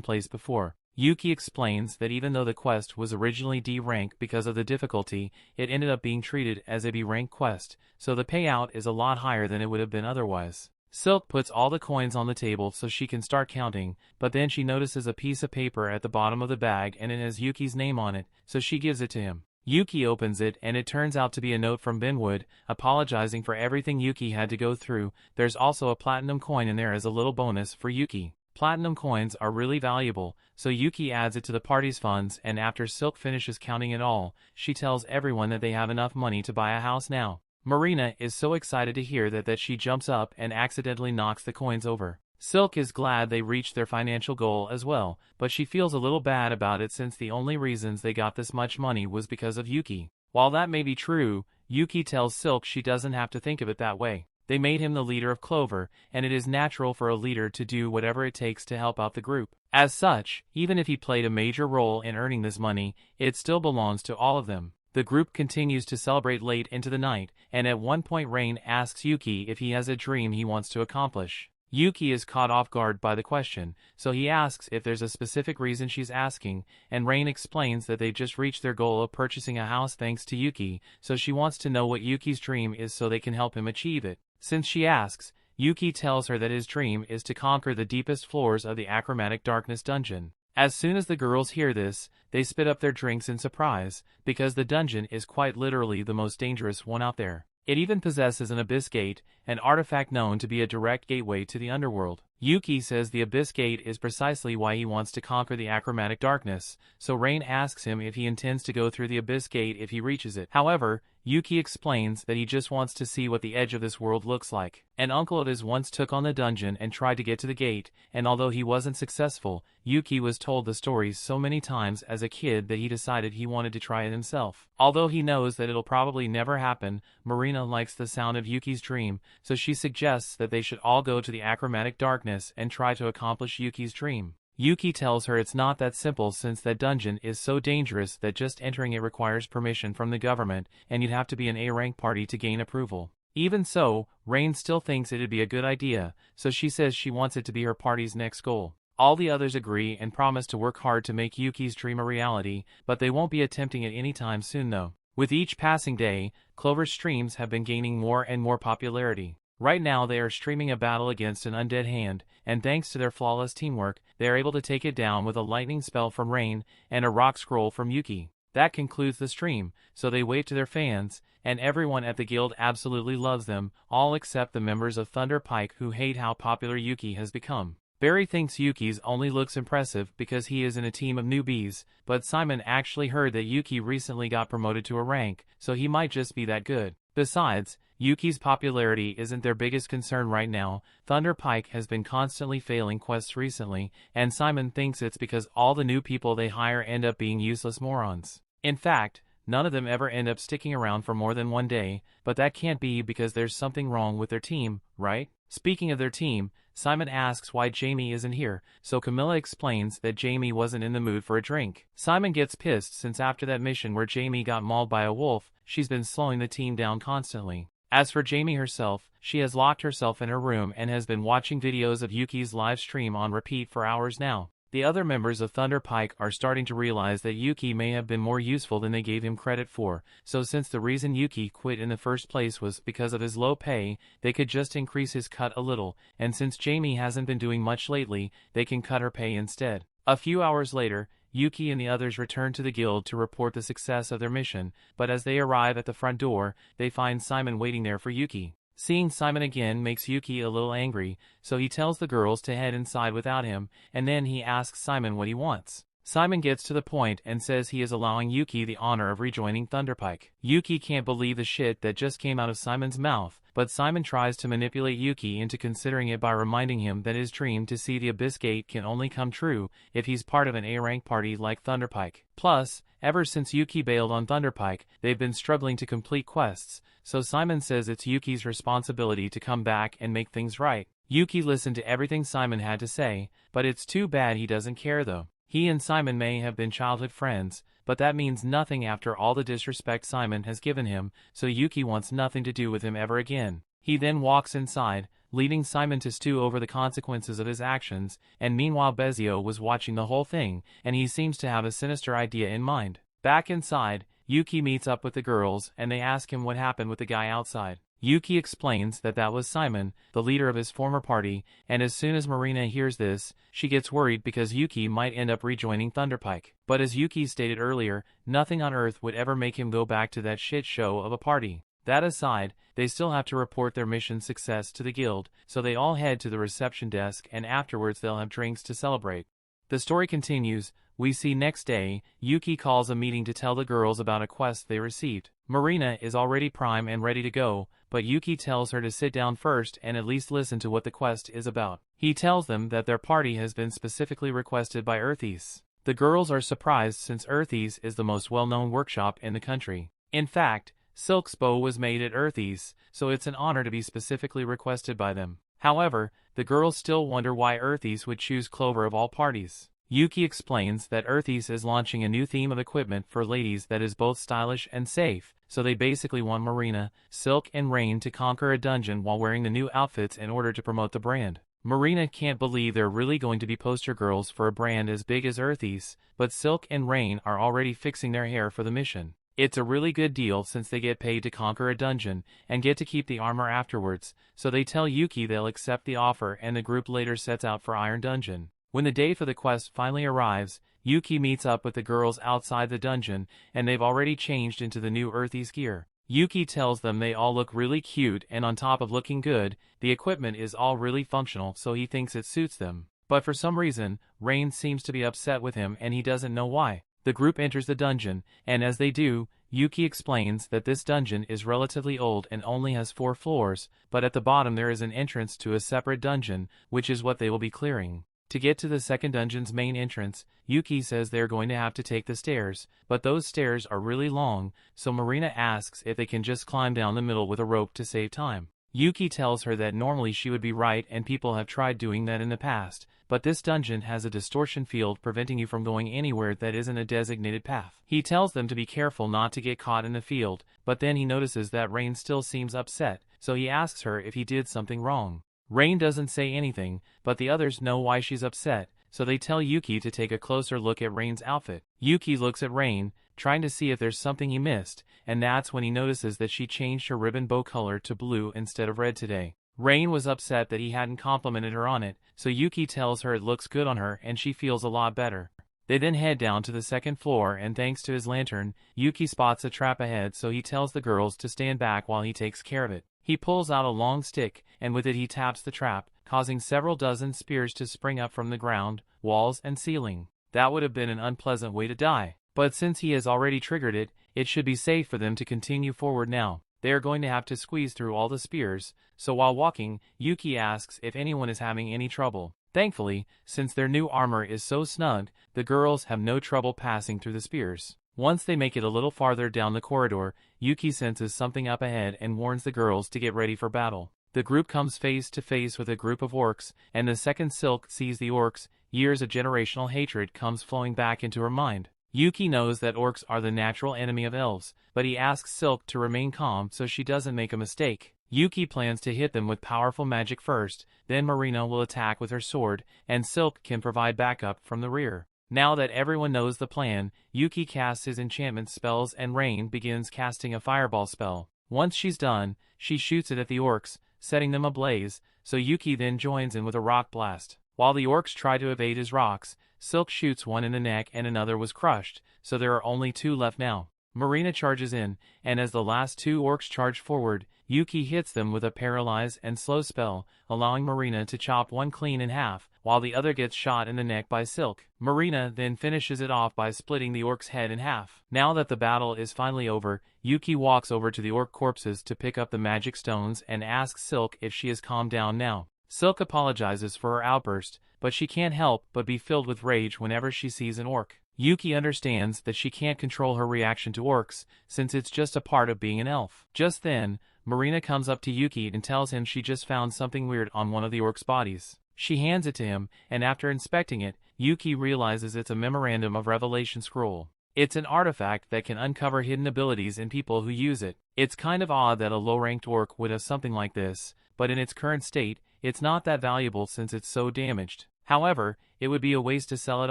Speaker 1: place before. Yuke explains that even though the quest was originally D rank because of the difficulty, it ended up being treated as a B rank quest, so the payout is a lot higher than it would have been otherwise. Silk puts all the coins on the table so she can start counting, but then she notices a piece of paper at the bottom of the bag and it has Yuki's name on it, so she gives it to him. Yuke opens it and it turns out to be a note from Benwood, apologizing for everything Yuke had to go through. There's also a platinum coin in there as a little bonus for Yuke. Platinum coins are really valuable, so Yuke adds it to the party's funds, and after Silk finishes counting it all, she tells everyone that they have enough money to buy a house now. Marina is so excited to hear that she jumps up and accidentally knocks the coins over. Silk is glad they reached their financial goal as well, but she feels a little bad about it since the only reasons they got this much money was because of Yuke. While that may be true, Yuke tells Silk she doesn't have to think of it that way. They made him the leader of Clover, and it is natural for a leader to do whatever it takes to help out the group. As such, even if he played a major role in earning this money, it still belongs to all of them. The group continues to celebrate late into the night, and at one point Rain asks Yuke if he has a dream he wants to accomplish. Yuke is caught off guard by the question, so he asks if there's a specific reason she's asking, and Rain explains that they just reached their goal of purchasing a house thanks to Yuke, so she wants to know what Yuke's dream is so they can help him achieve it. Since she asks, Yuke tells her that his dream is to conquer the deepest floors of the Achromatic Darkness dungeon. As soon as the girls hear this, they spit up their drinks in surprise, because the dungeon is quite literally the most dangerous one out there. It even possesses an Abyss Gate, an artifact known to be a direct gateway to the underworld. Yuke says the Abyss Gate is precisely why he wants to conquer the Achromatic Darkness, so Rain asks him if he intends to go through the Abyss Gate if he reaches it. However, Yuke explains that he just wants to see what the edge of this world looks like. An uncle of his once took on the dungeon and tried to get to the gate, and although he wasn't successful, Yuke was told the stories so many times as a kid that he decided he wanted to try it himself. Although he knows that it'll probably never happen, Marina likes the sound of Yuke's dream, so she suggests that they should all go to the Achromatic Darkness and try to accomplish Yuke's dream. Yuke tells her it's not that simple since that dungeon is so dangerous that just entering it requires permission from the government, and you'd have to be an A-rank party to gain approval. Even so, Rain still thinks it'd be a good idea, so she says she wants it to be her party's next goal. All the others agree and promise to work hard to make Yuke's dream a reality, but they won't be attempting it anytime soon though. With each passing day, Clover's streams have been gaining more and more popularity. Right now they are streaming a battle against an undead hand, and thanks to their flawless teamwork, they are able to take it down with a lightning spell from Rain and a rock scroll from Yuke. That concludes the stream, so they wave to their fans, and everyone at the guild absolutely loves them, all except the members of Thunder Pike who hate how popular Yuke has become. Barry thinks Yuke's only looks impressive because he is in a team of newbies, but Simon actually heard that Yuke recently got promoted to a rank, so he might just be that good. Besides, Yuke's popularity isn't their biggest concern right now. Thunder Pike has been constantly failing quests recently, and Simon thinks it's because all the new people they hire end up being useless morons. In fact, none of them ever end up sticking around for more than one day, but that can't be because there's something wrong with their team, right? Speaking of their team, Simon asks why Jamie isn't here, so Camilla explains that Jamie wasn't in the mood for a drink. Simon gets pissed since after that mission where Jamie got mauled by a wolf, she's been slowing the team down constantly. As for Jamie herself, she has locked herself in her room and has been watching videos of Yuke's live stream on repeat for hours now. The other members of Thunder Pike are starting to realize that Yuke may have been more useful than they gave him credit for, so since the reason Yuke quit in the first place was because of his low pay, they could just increase his cut a little, and since Jamie hasn't been doing much lately, they can cut her pay instead. A few hours later, Yuke and the others return to the guild to report the success of their mission, but as they arrive at the front door, they find Simon waiting there for Yuke. Seeing Simon again makes Yuke a little angry, so he tells the girls to head inside without him, and then he asks Simon what he wants. Simon gets to the point and says he is allowing Yuke the honor of rejoining Thunder Pike. Yuke can't believe the shit that just came out of Simon's mouth, but Simon tries to manipulate Yuke into considering it by reminding him that his dream to see the Abyss Gate can only come true if he's part of an A-rank party like Thunder Pike. Plus, ever since Yuke bailed on Thunder Pike, they've been struggling to complete quests, so Simon says it's Yuki's responsibility to come back and make things right. Yuke listened to everything Simon had to say, but it's too bad he doesn't care though. He and Simon may have been childhood friends, but that means nothing after all the disrespect Simon has given him, so Yuke wants nothing to do with him ever again. He then walks inside, leading Simon to stew over the consequences of his actions, and meanwhile Bezio was watching the whole thing, and he seems to have a sinister idea in mind. Back inside, Yuke meets up with the girls, and they ask him what happened with the guy outside. Yuke explains that that was Simon, the leader of his former party, and as soon as Marina hears this, she gets worried because Yuke might end up rejoining Thunder Pike. But as Yuke stated earlier, nothing on earth would ever make him go back to that shit show of a party. That aside, they still have to report their mission success to the guild, so they all head to the reception desk and afterwards they'll have drinks to celebrate. The story continues. We see next day, Yuke calls a meeting to tell the girls about a quest they received. Marina is already prime and ready to go, but Yuke tells her to sit down first and at least listen to what the quest is about. He tells them that their party has been specifically requested by Earthies. The girls are surprised since Earthies is the most well-known workshop in the country. In fact, Silk's bow was made at Earthies, so it's an honor to be specifically requested by them. However, the girls still wonder why Earthies would choose Clover of all parties. Yuke explains that Earthies is launching a new theme of equipment for ladies that is both stylish and safe, so they basically want Marina, Silk and Rain to conquer a dungeon while wearing the new outfits in order to promote the brand. Marina can't believe they're really going to be poster girls for a brand as big as Earthies, but Silk and Rain are already fixing their hair for the mission. It's a really good deal since they get paid to conquer a dungeon and get to keep the armor afterwards, so they tell Yuke they'll accept the offer and the group later sets out for Iron Dungeon. When the day for the quest finally arrives, Yuke meets up with the girls outside the dungeon, and they've already changed into the new Earthies gear. Yuke tells them they all look really cute and on top of looking good, the equipment is all really functional so he thinks it suits them. But for some reason, Rain seems to be upset with him and he doesn't know why. The group enters the dungeon, and as they do, Yuke explains that this dungeon is relatively old and only has 4 floors, but at the bottom there is an entrance to a separate dungeon, which is what they will be clearing. To get to the second dungeon's main entrance, Yuke says they're going to have to take the stairs, but those stairs are really long, so Marina asks if they can just climb down the middle with a rope to save time. Yuke tells her that normally she would be right and people have tried doing that in the past, but this dungeon has a distortion field preventing you from going anywhere that isn't a designated path. He tells them to be careful not to get caught in the field, but then he notices that Rain still seems upset, so he asks her if he did something wrong. Rain doesn't say anything, but the others know why she's upset, so they tell Yuke to take a closer look at Rain's outfit. Yuke looks at Rain, trying to see if there's something he missed, and that's when he notices that she changed her ribbon bow color to blue instead of red today. Rain was upset that he hadn't complimented her on it, so Yuke tells her it looks good on her and she feels a lot better. They then head down to the second floor and thanks to his lantern, Yuke spots a trap ahead so he tells the girls to stand back while he takes care of it. He pulls out a long stick, and with it he taps the trap, causing several dozen spears to spring up from the ground, walls and ceiling. That would have been an unpleasant way to die. But since he has already triggered it, it should be safe for them to continue forward now. They are going to have to squeeze through all the spears, so while walking, Yuke asks if anyone is having any trouble. Thankfully, since their new armor is so snug, the girls have no trouble passing through the spears. Once they make it a little farther down the corridor, Yuke senses something up ahead and warns the girls to get ready for battle. The group comes face to face with a group of orcs, and the second Silk sees the orcs, years of generational hatred comes flowing back into her mind. Yuke knows that orcs are the natural enemy of elves, but he asks Silk to remain calm so she doesn't make a mistake. Yuke plans to hit them with powerful magic first, then Marina will attack with her sword, and Silk can provide backup from the rear. Now that everyone knows the plan, Yuke casts his enchantment spells and Rain begins casting a fireball spell. Once she's done, she shoots it at the orcs, setting them ablaze, so Yuke then joins in with a rock blast. While the orcs try to evade his rocks, Silk shoots one in the neck and another was crushed, so there are only 2 left now. Marina charges in, and as the last 2 orcs charge forward, Yuke hits them with a paralyze and slow spell, allowing Marina to chop one clean in half, while the other gets shot in the neck by Silk. Marina then finishes it off by splitting the orc's head in half. Now that the battle is finally over, Yuke walks over to the orc corpses to pick up the magic stones and asks Silk if she has calmed down now. Silk apologizes for her outburst, but she can't help but be filled with rage whenever she sees an orc. Yuke understands that she can't control her reaction to orcs, since it's just a part of being an elf. Just then, Marina comes up to Yuke and tells him she just found something weird on one of the orcs' bodies. She hands it to him, and after inspecting it, Yuke realizes it's a Memorandum of Revelation scroll. It's an artifact that can uncover hidden abilities in people who use it. It's kind of odd that a low-ranked orc would have something like this, but in its current state, it's not that valuable since it's so damaged. However, it would be a waste to sell it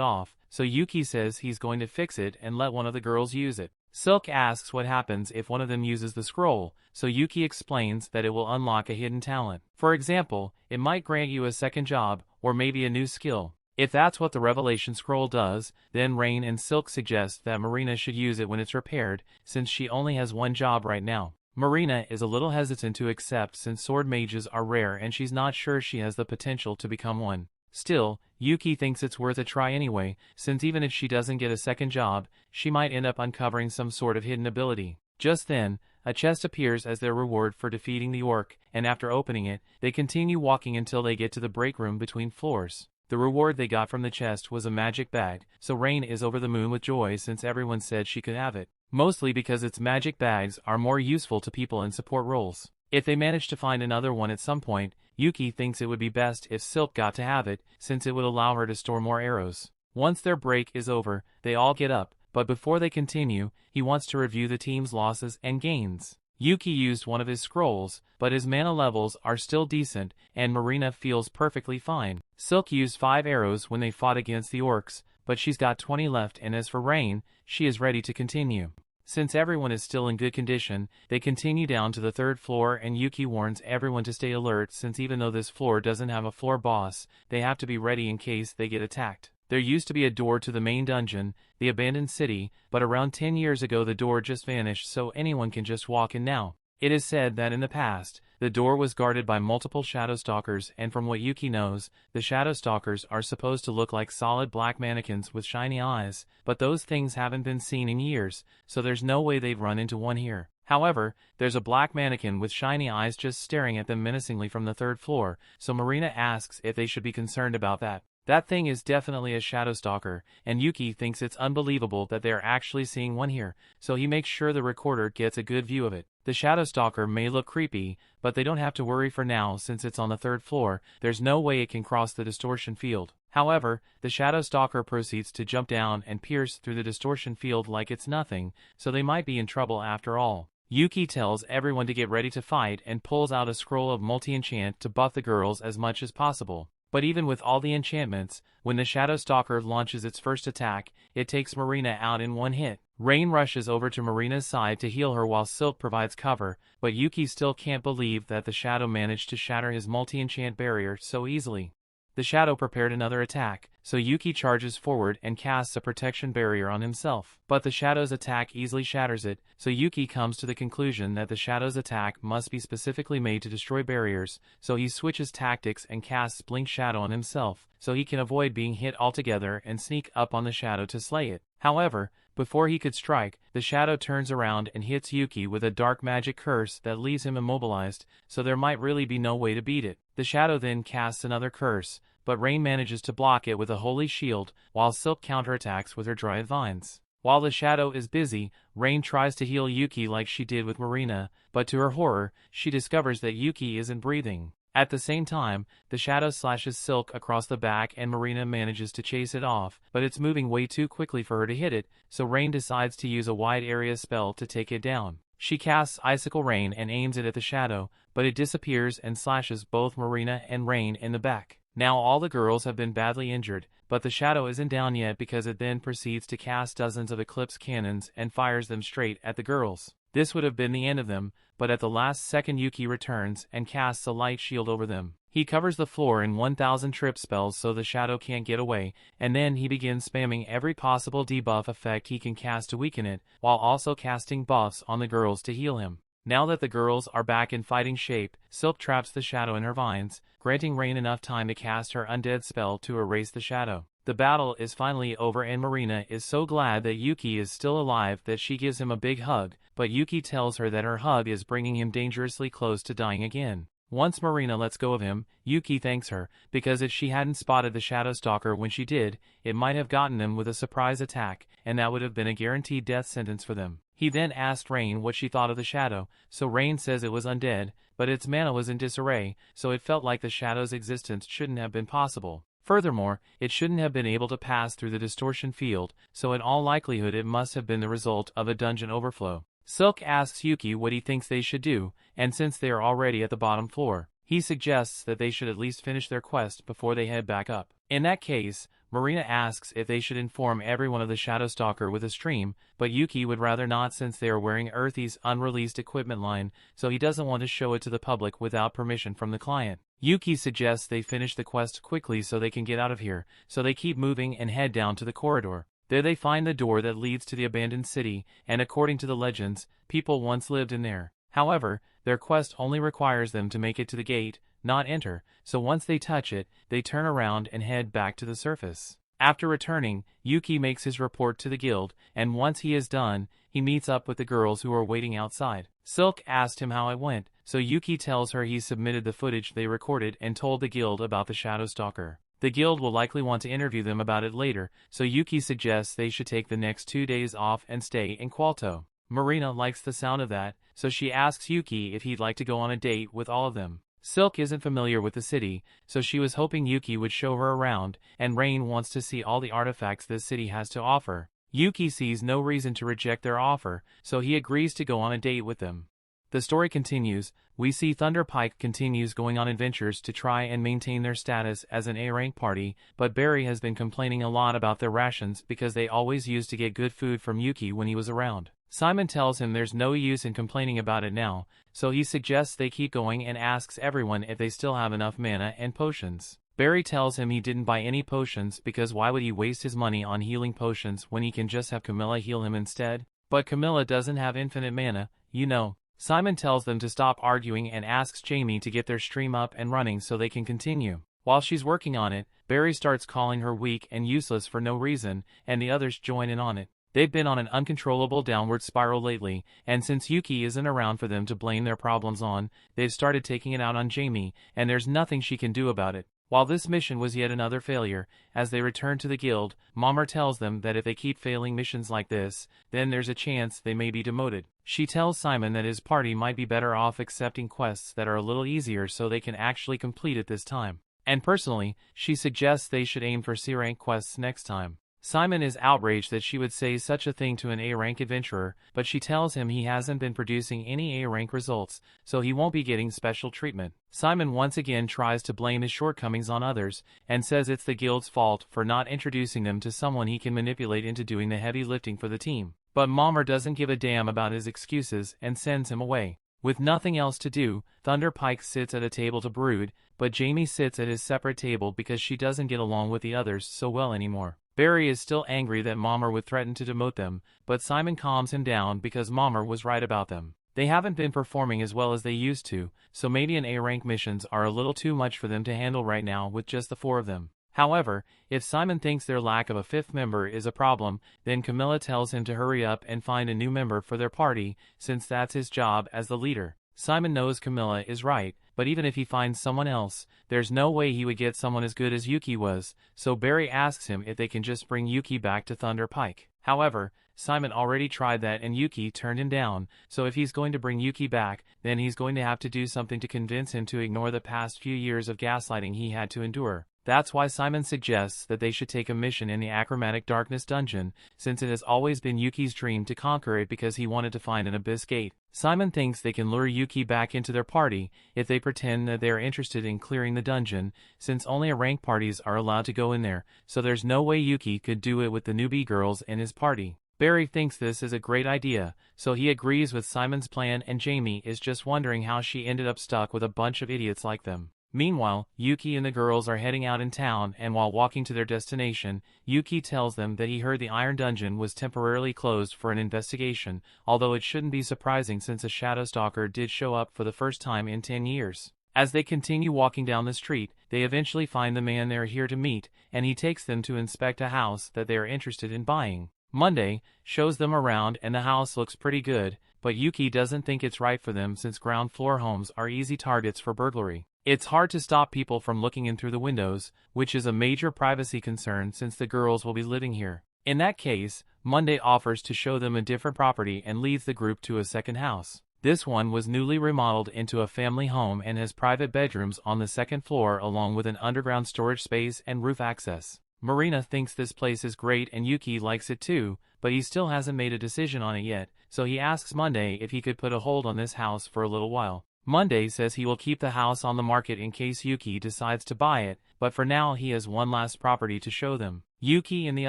Speaker 1: off, so Yuke says he's going to fix it and let one of the girls use it. Silk asks what happens if one of them uses the scroll, so Yuke explains that it will unlock a hidden talent. For example, it might grant you a second job, or maybe a new skill. If that's what the Revelation Scroll does, then Rain and Silk suggest that Marina should use it when it's repaired, since she only has one job right now. Marina is a little hesitant to accept since sword mages are rare and she's not sure she has the potential to become one. Still, Yuke thinks it's worth a try anyway, since even if she doesn't get a second job, she might end up uncovering some sort of hidden ability. Just then, a chest appears as their reward for defeating the orc, and after opening it, they continue walking until they get to the break room between floors. The reward they got from the chest was a magic bag, so Rain is over the moon with joy since everyone said she could have it. Mostly because its magic bags are more useful to people in support roles. If they manage to find another one at some point, Yuke thinks it would be best if Silk got to have it, since it would allow her to store more arrows. Once their break is over, they all get up, but before they continue, he wants to review the team's losses and gains. Yuke used one of his scrolls, but his mana levels are still decent, and Marina feels perfectly fine. Silk used 5 arrows when they fought against the orcs, but she's got 20 left, and as for Rain, she is ready to continue. Since everyone is still in good condition, they continue down to the 3rd floor and Yuke warns everyone to stay alert since even though this floor doesn't have a floor boss, they have to be ready in case they get attacked. There used to be a door to the main dungeon, the abandoned city, but around 10 years ago the door just vanished so anyone can just walk in now. It is said that in the past, the door was guarded by multiple shadow stalkers, and from what Yuke knows, the shadow stalkers are supposed to look like solid black mannequins with shiny eyes, but those things haven't been seen in years, so there's no way they'd run into one here. However, there's a black mannequin with shiny eyes just staring at them menacingly from the 3rd floor, so Marina asks if they should be concerned about that. That thing is definitely a shadow stalker, and Yuke thinks it's unbelievable that they're actually seeing one here, so he makes sure the recorder gets a good view of it. The shadow stalker may look creepy, but they don't have to worry for now since it's on the 3rd floor. There's no way it can cross the distortion field. However, the shadow stalker proceeds to jump down and pierce through the distortion field like it's nothing, so they might be in trouble after all. Yuke tells everyone to get ready to fight and pulls out a scroll of multi-enchant to buff the girls as much as possible. But even with all the enchantments, when the Shadow Stalker launches its first attack, it takes Marina out in one hit. Rain rushes over to Marina's side to heal her while Silk provides cover, but Yuke still can't believe that the Shadow managed to shatter his multi-enchant barrier so easily. The Shadow prepared another attack, so Yuke charges forward and casts a protection barrier on himself. But the Shadow's attack easily shatters it, so Yuke comes to the conclusion that the Shadow's attack must be specifically made to destroy barriers, so he switches tactics and casts Blink Shadow on himself, so he can avoid being hit altogether and sneak up on the Shadow to slay it. However, before he could strike, the Shadow turns around and hits Yuke with a dark magic curse that leaves him immobilized, so there might really be no way to beat it. The Shadow then casts another curse, but Rain manages to block it with a holy shield, while Silk counterattacks with her Dryad Vines. While the Shadow is busy, Rain tries to heal Yuke like she did with Marina, but to her horror, she discovers that Yuke isn't breathing. At the same time, the Shadow slashes Silk across the back and Marina manages to chase it off, but it's moving way too quickly for her to hit it, so Rain decides to use a wide area spell to take it down. She casts Icicle Rain and aims it at the Shadow, but it disappears and slashes both Marina and Rain in the back. Now all the girls have been badly injured, but the Shadow isn't down yet because it then proceeds to cast dozens of Eclipse cannons and fires them straight at the girls. This would have been the end of them, but at the last second Yuke returns and casts a light shield over them. He covers the floor in 1000 trip spells so the Shadow can't get away, and then he begins spamming every possible debuff effect he can cast to weaken it, while also casting buffs on the girls to heal him. Now that the girls are back in fighting shape, Silk traps the shadow in her vines, granting Rain enough time to cast her undead spell to erase the shadow. The battle is finally over and Marina is so glad that Yuke is still alive that she gives him a big hug, but Yuke tells her that her hug is bringing him dangerously close to dying again. Once Marina lets go of him, Yuke thanks her, because if she hadn't spotted the Shadow Stalker when she did, it might have gotten them with a surprise attack, and that would have been a guaranteed death sentence for them. He then asked Rain what she thought of the shadow, so Rain says it was undead, but its mana was in disarray, so it felt like the shadow's existence shouldn't have been possible. Furthermore, it shouldn't have been able to pass through the distortion field, so in all likelihood it must have been the result of a dungeon overflow. Silk asks Yuke what he thinks they should do, and since they are already at the bottom floor, he suggests that they should at least finish their quest before they head back up. In that case, Marina asks if they should inform everyone of the Shadow Stalker with a stream, but Yuke would rather not since they are wearing Earthy's unreleased equipment line, so he doesn't want to show it to the public without permission from the client. Yuke suggests they finish the quest quickly so they can get out of here, so they keep moving and head down to the corridor. There they find the door that leads to the abandoned city, and according to the legends, people once lived in there. However, their quest only requires them to make it to the gate, not enter, so once they touch it, they turn around and head back to the surface. After returning, Yuke makes his report to the guild, and once he is done, he meets up with the girls who are waiting outside. Silk asked him how it went, so Yuke tells her he submitted the footage they recorded and told the guild about the Shadow Stalker. The guild will likely want to interview them about it later, so Yuke suggests they should take the next 2 days off and stay in Qualto. Marina likes the sound of that, so she asks Yuke if he'd like to go on a date with all of them. Silk isn't familiar with the city, so she was hoping Yuke would show her around, and Rain wants to see all the artifacts this city has to offer. Yuke sees no reason to reject their offer, so he agrees to go on a date with them. The story continues. We see Thunder Pike continues going on adventures to try and maintain their status as an A-rank party, but Barry has been complaining a lot about their rations because they always used to get good food from Yuke when he was around. Simon tells him there's no use in complaining about it now, so he suggests they keep going and asks everyone if they still have enough mana and potions. Barry tells him he didn't buy any potions because why would he waste his money on healing potions when he can just have Camilla heal him instead? But Camilla doesn't have infinite mana, you know. Simon tells them to stop arguing and asks Jamie to get their stream up and running so they can continue. While she's working on it, Barry starts calling her weak and useless for no reason, and the others join in on it. They've been on an uncontrollable downward spiral lately, and since Yuke isn't around for them to blame their problems on, they've started taking it out on Jamie, and there's nothing she can do about it. While this mission was yet another failure, as they return to the guild, Mommer tells them that if they keep failing missions like this, then there's a chance they may be demoted. She tells Simon that his party might be better off accepting quests that are a little easier so they can actually complete it this time. And personally, she suggests they should aim for C-rank quests next time. Simon is outraged that she would say such a thing to an A-rank adventurer, but she tells him he hasn't been producing any A-rank results, so he won't be getting special treatment. Simon once again tries to blame his shortcomings on others, and says it's the guild's fault for not introducing them to someone he can manipulate into doing the heavy lifting for the team. But Mommer doesn't give a damn about his excuses and sends him away. With nothing else to do, Thunder Pike sits at a table to brood, but Jamie sits at his separate table because she doesn't get along with the others so well anymore. Barry is still angry that Mommer would threaten to demote them, but Simon calms him down because Mommer was right about them. They haven't been performing as well as they used to, so maybe an A-rank missions are a little too much for them to handle right now with just the 4 of them. However, if Simon thinks their lack of a 5th member is a problem, then Camilla tells him to hurry up and find a new member for their party, since that's his job as the leader. Simon knows Camilla is right, but even if he finds someone else, there's no way he would get someone as good as Yuke was, so Barry asks him if they can just bring Yuke back to Thunder Pike. However, Simon already tried that and Yuke turned him down, so if he's going to bring Yuke back, then he's going to have to do something to convince him to ignore the past few years of gaslighting he had to endure. That's why Simon suggests that they should take a mission in the Achromatic Darkness dungeon, since it has always been Yuke's dream to conquer it because he wanted to find an abyss gate. Simon thinks they can lure Yuke back into their party if they pretend that they are interested in clearing the dungeon, since only rank parties are allowed to go in there, so there's no way Yuke could do it with the newbie girls in his party. Barry thinks this is a great idea, so he agrees with Simon's plan and Jamie is just wondering how she ended up stuck with a bunch of idiots like them. Meanwhile, Yuke and the girls are heading out in town, and while walking to their destination, Yuke tells them that he heard the Iron Dungeon was temporarily closed for an investigation, although it shouldn't be surprising since a shadow stalker did show up for the first time in 10 years. As they continue walking down the street, they eventually find the man they are here to meet, and he takes them to inspect a house that they are interested in buying. Monday shows them around and the house looks pretty good, but Yuke doesn't think it's right for them since ground floor homes are easy targets for burglary. It's hard to stop people from looking in through the windows, which is a major privacy concern since the girls will be living here. In that case, Monday offers to show them a different property and leads the group to a second house. This one was newly remodeled into a family home and has private bedrooms on the second floor along with an underground storage space and roof access. Marina thinks this place is great and Yuke likes it too, but he still hasn't made a decision on it yet, so he asks Monday if he could put a hold on this house for a little while. Monday says he will keep the house on the market in case Yuke decides to buy it, but for now he has one last property to show them. Yuke and the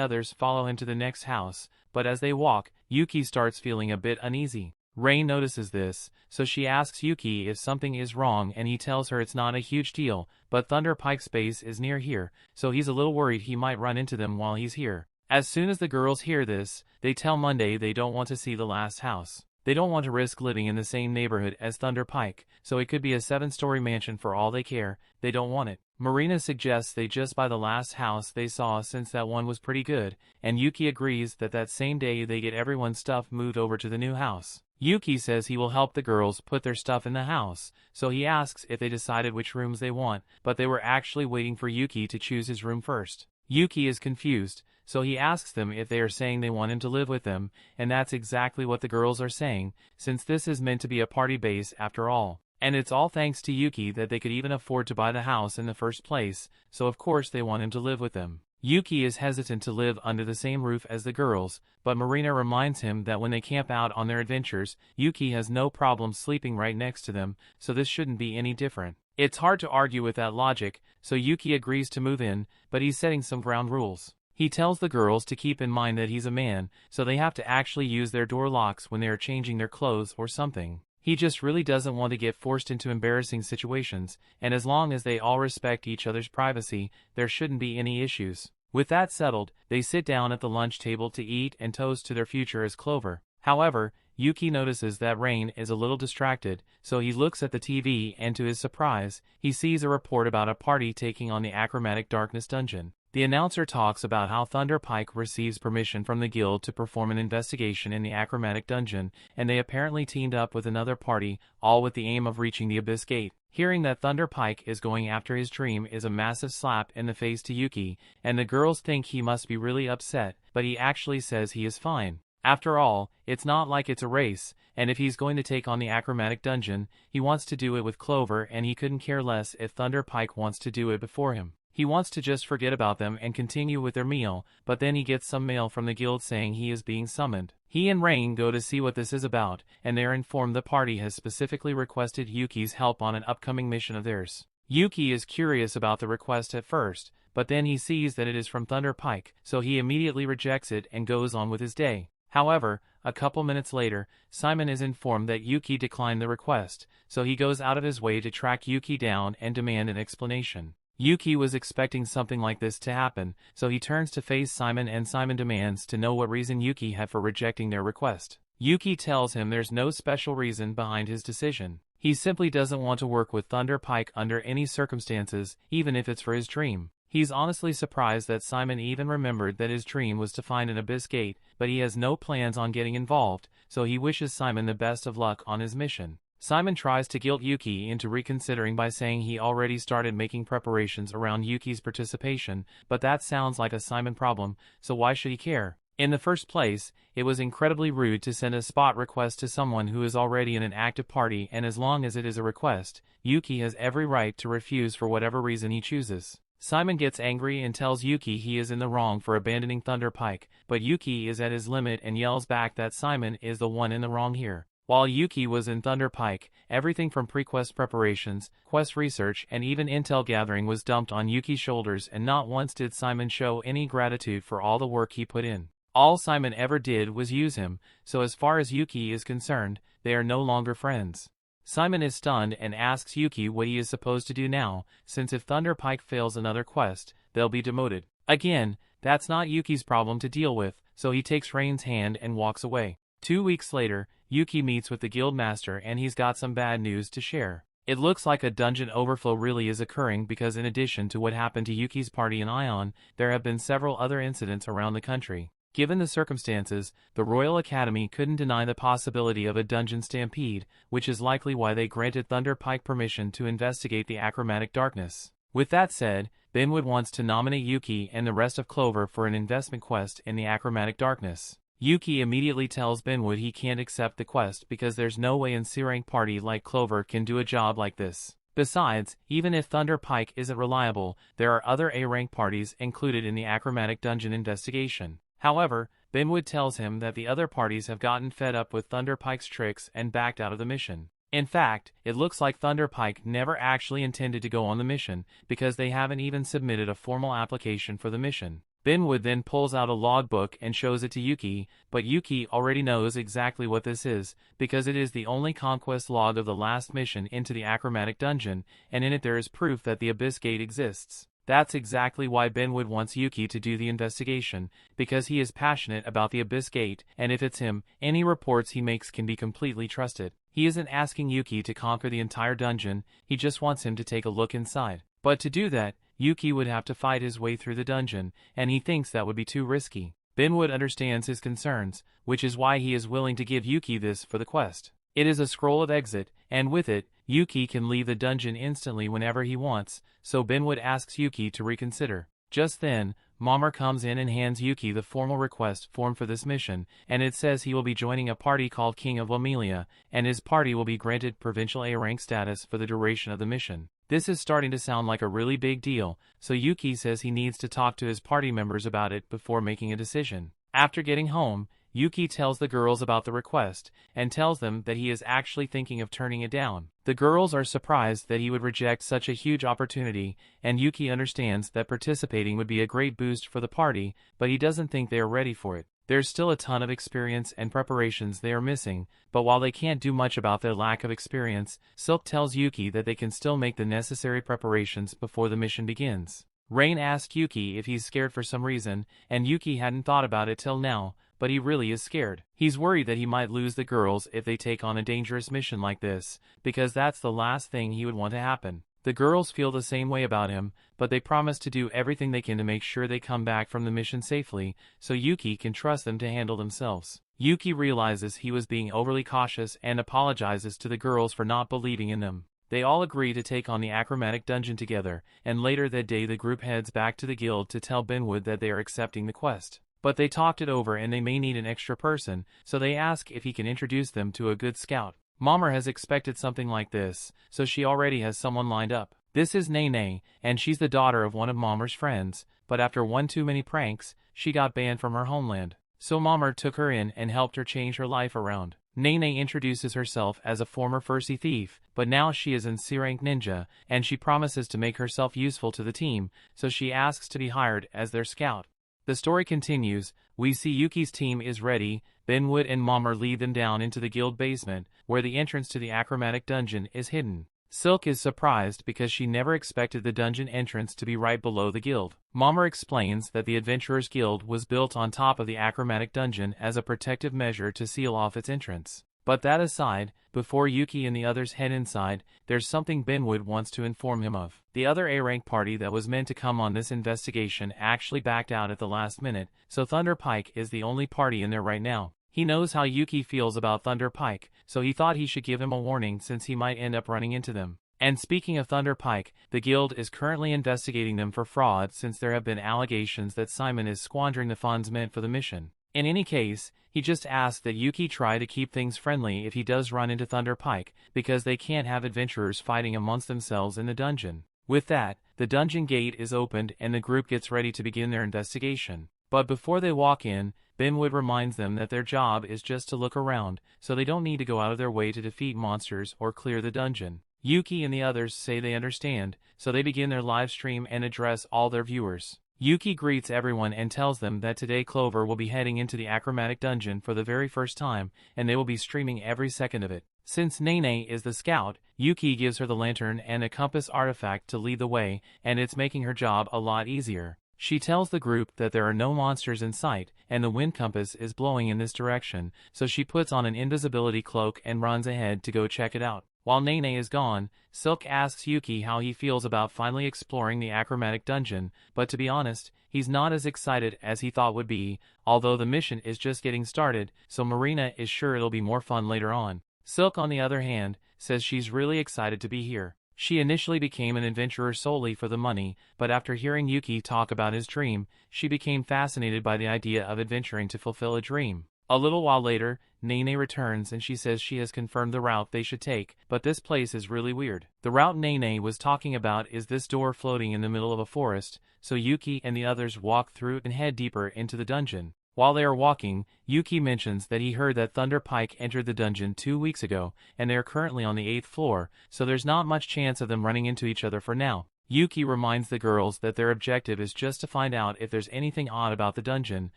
Speaker 1: others follow him to the next house, but as they walk, Yuke starts feeling a bit uneasy. Rain notices this, so she asks Yuke if something is wrong and he tells her it's not a huge deal, but Thunder Pike's base is near here, so he's a little worried he might run into them while he's here. As soon as the girls hear this, they tell Monday they don't want to see the last house. They don't want to risk living in the same neighborhood as Thunder Pike, so it could be a 7-story mansion for all they care. They don't want it. Marina suggests they just buy the last house they saw since that one was pretty good, and Yuke agrees that same day they get everyone's stuff moved over to the new house. Yuke says he will help the girls put their stuff in the house, so he asks if they decided which rooms they want, but they were actually waiting for Yuke to choose his room first. Yuke is confused, so he asks them if they are saying they want him to live with them, and that's exactly what the girls are saying, since this is meant to be a party base after all. And it's all thanks to Yuke that they could even afford to buy the house in the first place, so of course they want him to live with them. Yuke is hesitant to live under the same roof as the girls, but Marina reminds him that when they camp out on their adventures, Yuke has no problem sleeping right next to them, so this shouldn't be any different. It's hard to argue with that logic, so Yuke agrees to move in, but he's setting some ground rules. He tells the girls to keep in mind that he's a man, so they have to actually use their door locks when they are changing their clothes or something. He just really doesn't want to get forced into embarrassing situations, and as long as they all respect each other's privacy, there shouldn't be any issues. With that settled, they sit down at the lunch table to eat and toast to their future as Clover. However, Yuke notices that Rain is a little distracted, so he looks at the TV and to his surprise, he sees a report about a party taking on the Achromatic Darkness dungeon. The announcer talks about how Thunder Pike receives permission from the guild to perform an investigation in the Achromatic dungeon, and they apparently teamed up with another party, all with the aim of reaching the Abyss Gate. Hearing that Thunder Pike is going after his dream is a massive slap in the face to Yuke, and the girls think he must be really upset, but he actually says he is fine. After all, it's not like it's a race, and if he's going to take on the Achromatic dungeon, he wants to do it with Clover and he couldn't care less if Thunder Pike wants to do it before him. He wants to just forget about them and continue with their meal, but then he gets some mail from the guild saying he is being summoned. He and Rain go to see what this is about, and they are informed the party has specifically requested Yuki's help on an upcoming mission of theirs. Yuke is curious about the request at first, but then he sees that it is from Thunder Pike, so he immediately rejects it and goes on with his day. However, a couple minutes later, Simon is informed that Yuke declined the request, so he goes out of his way to track Yuke down and demand an explanation. Yuke was expecting something like this to happen, so he turns to face Simon and Simon demands to know what reason Yuke had for rejecting their request. Yuke tells him there's no special reason behind his decision. He simply doesn't want to work with Thunder Pike under any circumstances, even if it's for his dream. He's honestly surprised that Simon even remembered that his dream was to find an Abyss Gate, but he has no plans on getting involved, so he wishes Simon the best of luck on his mission. Simon tries to guilt Yuke into reconsidering by saying he already started making preparations around Yuki's participation, but that sounds like a Simon problem, so why should he care? In the first place, it was incredibly rude to send a spot request to someone who is already in an active party, and as long as it is a request, Yuke has every right to refuse for whatever reason he chooses. Simon gets angry and tells Yuke he is in the wrong for abandoning Thunder Pike, but Yuke is at his limit and yells back that Simon is the one in the wrong here. While Yuke was in Thunder Pike, everything from pre-quest preparations, quest research, and even intel gathering was dumped on Yuke's shoulders, and not once did Simon show any gratitude for all the work he put in. All Simon ever did was use him, so as far as Yuke is concerned, they are no longer friends. Simon is stunned and asks Yuke what he is supposed to do now, since if Thunder Pike fails another quest, they'll be demoted. Again, that's not Yuki's problem to deal with, so he takes Rain's hand and walks away. 2 weeks later, Yuke meets with the guild master and he's got some bad news to share. It looks like a dungeon overflow really is occurring because in addition to what happened to Yuki's party in Ion, there have been several other incidents around the country. Given the circumstances, the Royal Academy couldn't deny the possibility of a dungeon stampede, which is likely why they granted Thunder Pike permission to investigate the Achromatic Darkness. With that said, Benwood wants to nominate Yuke and the rest of Clover for an investment quest in the Achromatic Darkness. Yuke immediately tells Benwood he can't accept the quest because there's no way a C-rank party like Clover can do a job like this. Besides, even if Thunder Pike isn't reliable, there are other A-rank parties included in the Achromatic Dungeon investigation. However, Benwood tells him that the other parties have gotten fed up with Thunder Pike's tricks and backed out of the mission. In fact, it looks like Thunder Pike never actually intended to go on the mission, because they haven't even submitted a formal application for the mission. Benwood then pulls out a logbook and shows it to Yuke, but Yuke already knows exactly what this is, because it is the only conquest log of the last mission into the Achromatic Dungeon, and in it there is proof that the Abyss Gate exists. That's exactly why Benwood wants Yuke to do the investigation, because he is passionate about the Abyss Gate, and if it's him, any reports he makes can be completely trusted. He isn't asking Yuke to conquer the entire dungeon, he just wants him to take a look inside. But to do that, Yuke would have to fight his way through the dungeon, and he thinks that would be too risky. Benwood understands his concerns, which is why he is willing to give Yuke this for the quest. It is a scroll of exit, and with it, Yuke can leave the dungeon instantly whenever he wants, so Benwood asks Yuke to reconsider. Just then, Mommer comes in and hands Yuke the formal request form for this mission, and it says he will be joining a party called King of Lamelia, and his party will be granted provincial A-rank status for the duration of the mission. This is starting to sound like a really big deal, so Yuke says he needs to talk to his party members about it before making a decision. After getting home, Yuke tells the girls about the request, and tells them that he is actually thinking of turning it down. The girls are surprised that he would reject such a huge opportunity, and Yuke understands that participating would be a great boost for the party, but he doesn't think they are ready for it. There's still a ton of experience and preparations they are missing, but while they can't do much about their lack of experience, Silk tells Yuke that they can still make the necessary preparations before the mission begins. Rain asks Yuke if he's scared for some reason, and Yuke hadn't thought about it till now, but he really is scared. He's worried that he might lose the girls if they take on a dangerous mission like this, because that's the last thing he would want to happen. The girls feel the same way about him, but they promise to do everything they can to make sure they come back from the mission safely, so Yuke can trust them to handle themselves. Yuke realizes he was being overly cautious and apologizes to the girls for not believing in them. They all agree to take on the Achromatic Dungeon together, and later that day the group heads back to the guild to tell Benwood that they are accepting the quest. But they talked it over and they may need an extra person, so they ask if he can introduce them to a good scout. Mommer has expected something like this, so she already has someone lined up. This is Nene, and she's the daughter of one of Mommer's friends, but after one too many pranks, she got banned from her homeland. So Mommer took her in and helped her change her life around. Nene introduces herself as a former Fursy thief, but now she is an C-rank ninja, and she promises to make herself useful to the team, so she asks to be hired as their scout. The story continues. We see Yuki's team is ready. Benwood and Mommer lead them down into the guild basement, where the entrance to the Achromatic Dungeon is hidden. Silk is surprised because she never expected the dungeon entrance to be right below the guild. Mommer explains that the Adventurers Guild was built on top of the Achromatic Dungeon as a protective measure to seal off its entrance. But that aside, before Yuke and the others head inside, there's something Benwood wants to inform him of. The other A-rank party that was meant to come on this investigation actually backed out at the last minute, so Thunder Pike is the only party in there right now. He knows how Yuke feels about Thunder Pike, so he thought he should give him a warning since he might end up running into them. And speaking of Thunder Pike, the guild is currently investigating them for fraud since there have been allegations that Simon is squandering the funds meant for the mission. In any case, he just asked that Yuke try to keep things friendly if he does run into Thunder Pike, because they can't have adventurers fighting amongst themselves in the dungeon. With that, the dungeon gate is opened and the group gets ready to begin their investigation. But before they walk in, Benwood reminds them that their job is just to look around, so they don't need to go out of their way to defeat monsters or clear the dungeon. Yuke and the others say they understand, so they begin their live stream and address all their viewers. Yuke greets everyone and tells them that today Clover will be heading into the Achromatic Dungeon for the very first time, and they will be streaming every second of it. Since Nene is the scout, Yuke gives her the lantern and a compass artifact to lead the way, and it's making her job a lot easier. She tells the group that there are no monsters in sight, and the wind compass is blowing in this direction, so she puts on an invisibility cloak and runs ahead to go check it out. While Nene is gone, Silk asks Yuke how he feels about finally exploring the Achromatic dungeon, but to be honest, he's not as excited as he thought would be, although the mission is just getting started, so Marina is sure it'll be more fun later on. Silk, on the other hand, says she's really excited to be here. She initially became an adventurer solely for the money, but after hearing Yuke talk about his dream, she became fascinated by the idea of adventuring to fulfill a dream. A little while later, Nene returns and she says she has confirmed the route they should take, but this place is really weird. The route Nene was talking about is this door floating in the middle of a forest, so Yuke and the others walk through and head deeper into the dungeon. While they are walking, Yuke mentions that he heard that Thunder Pike entered the dungeon 2 weeks ago, and they are currently on the 8th floor, so there's not much chance of them running into each other for now. Yuke reminds the girls that their objective is just to find out if there's anything odd about the dungeon,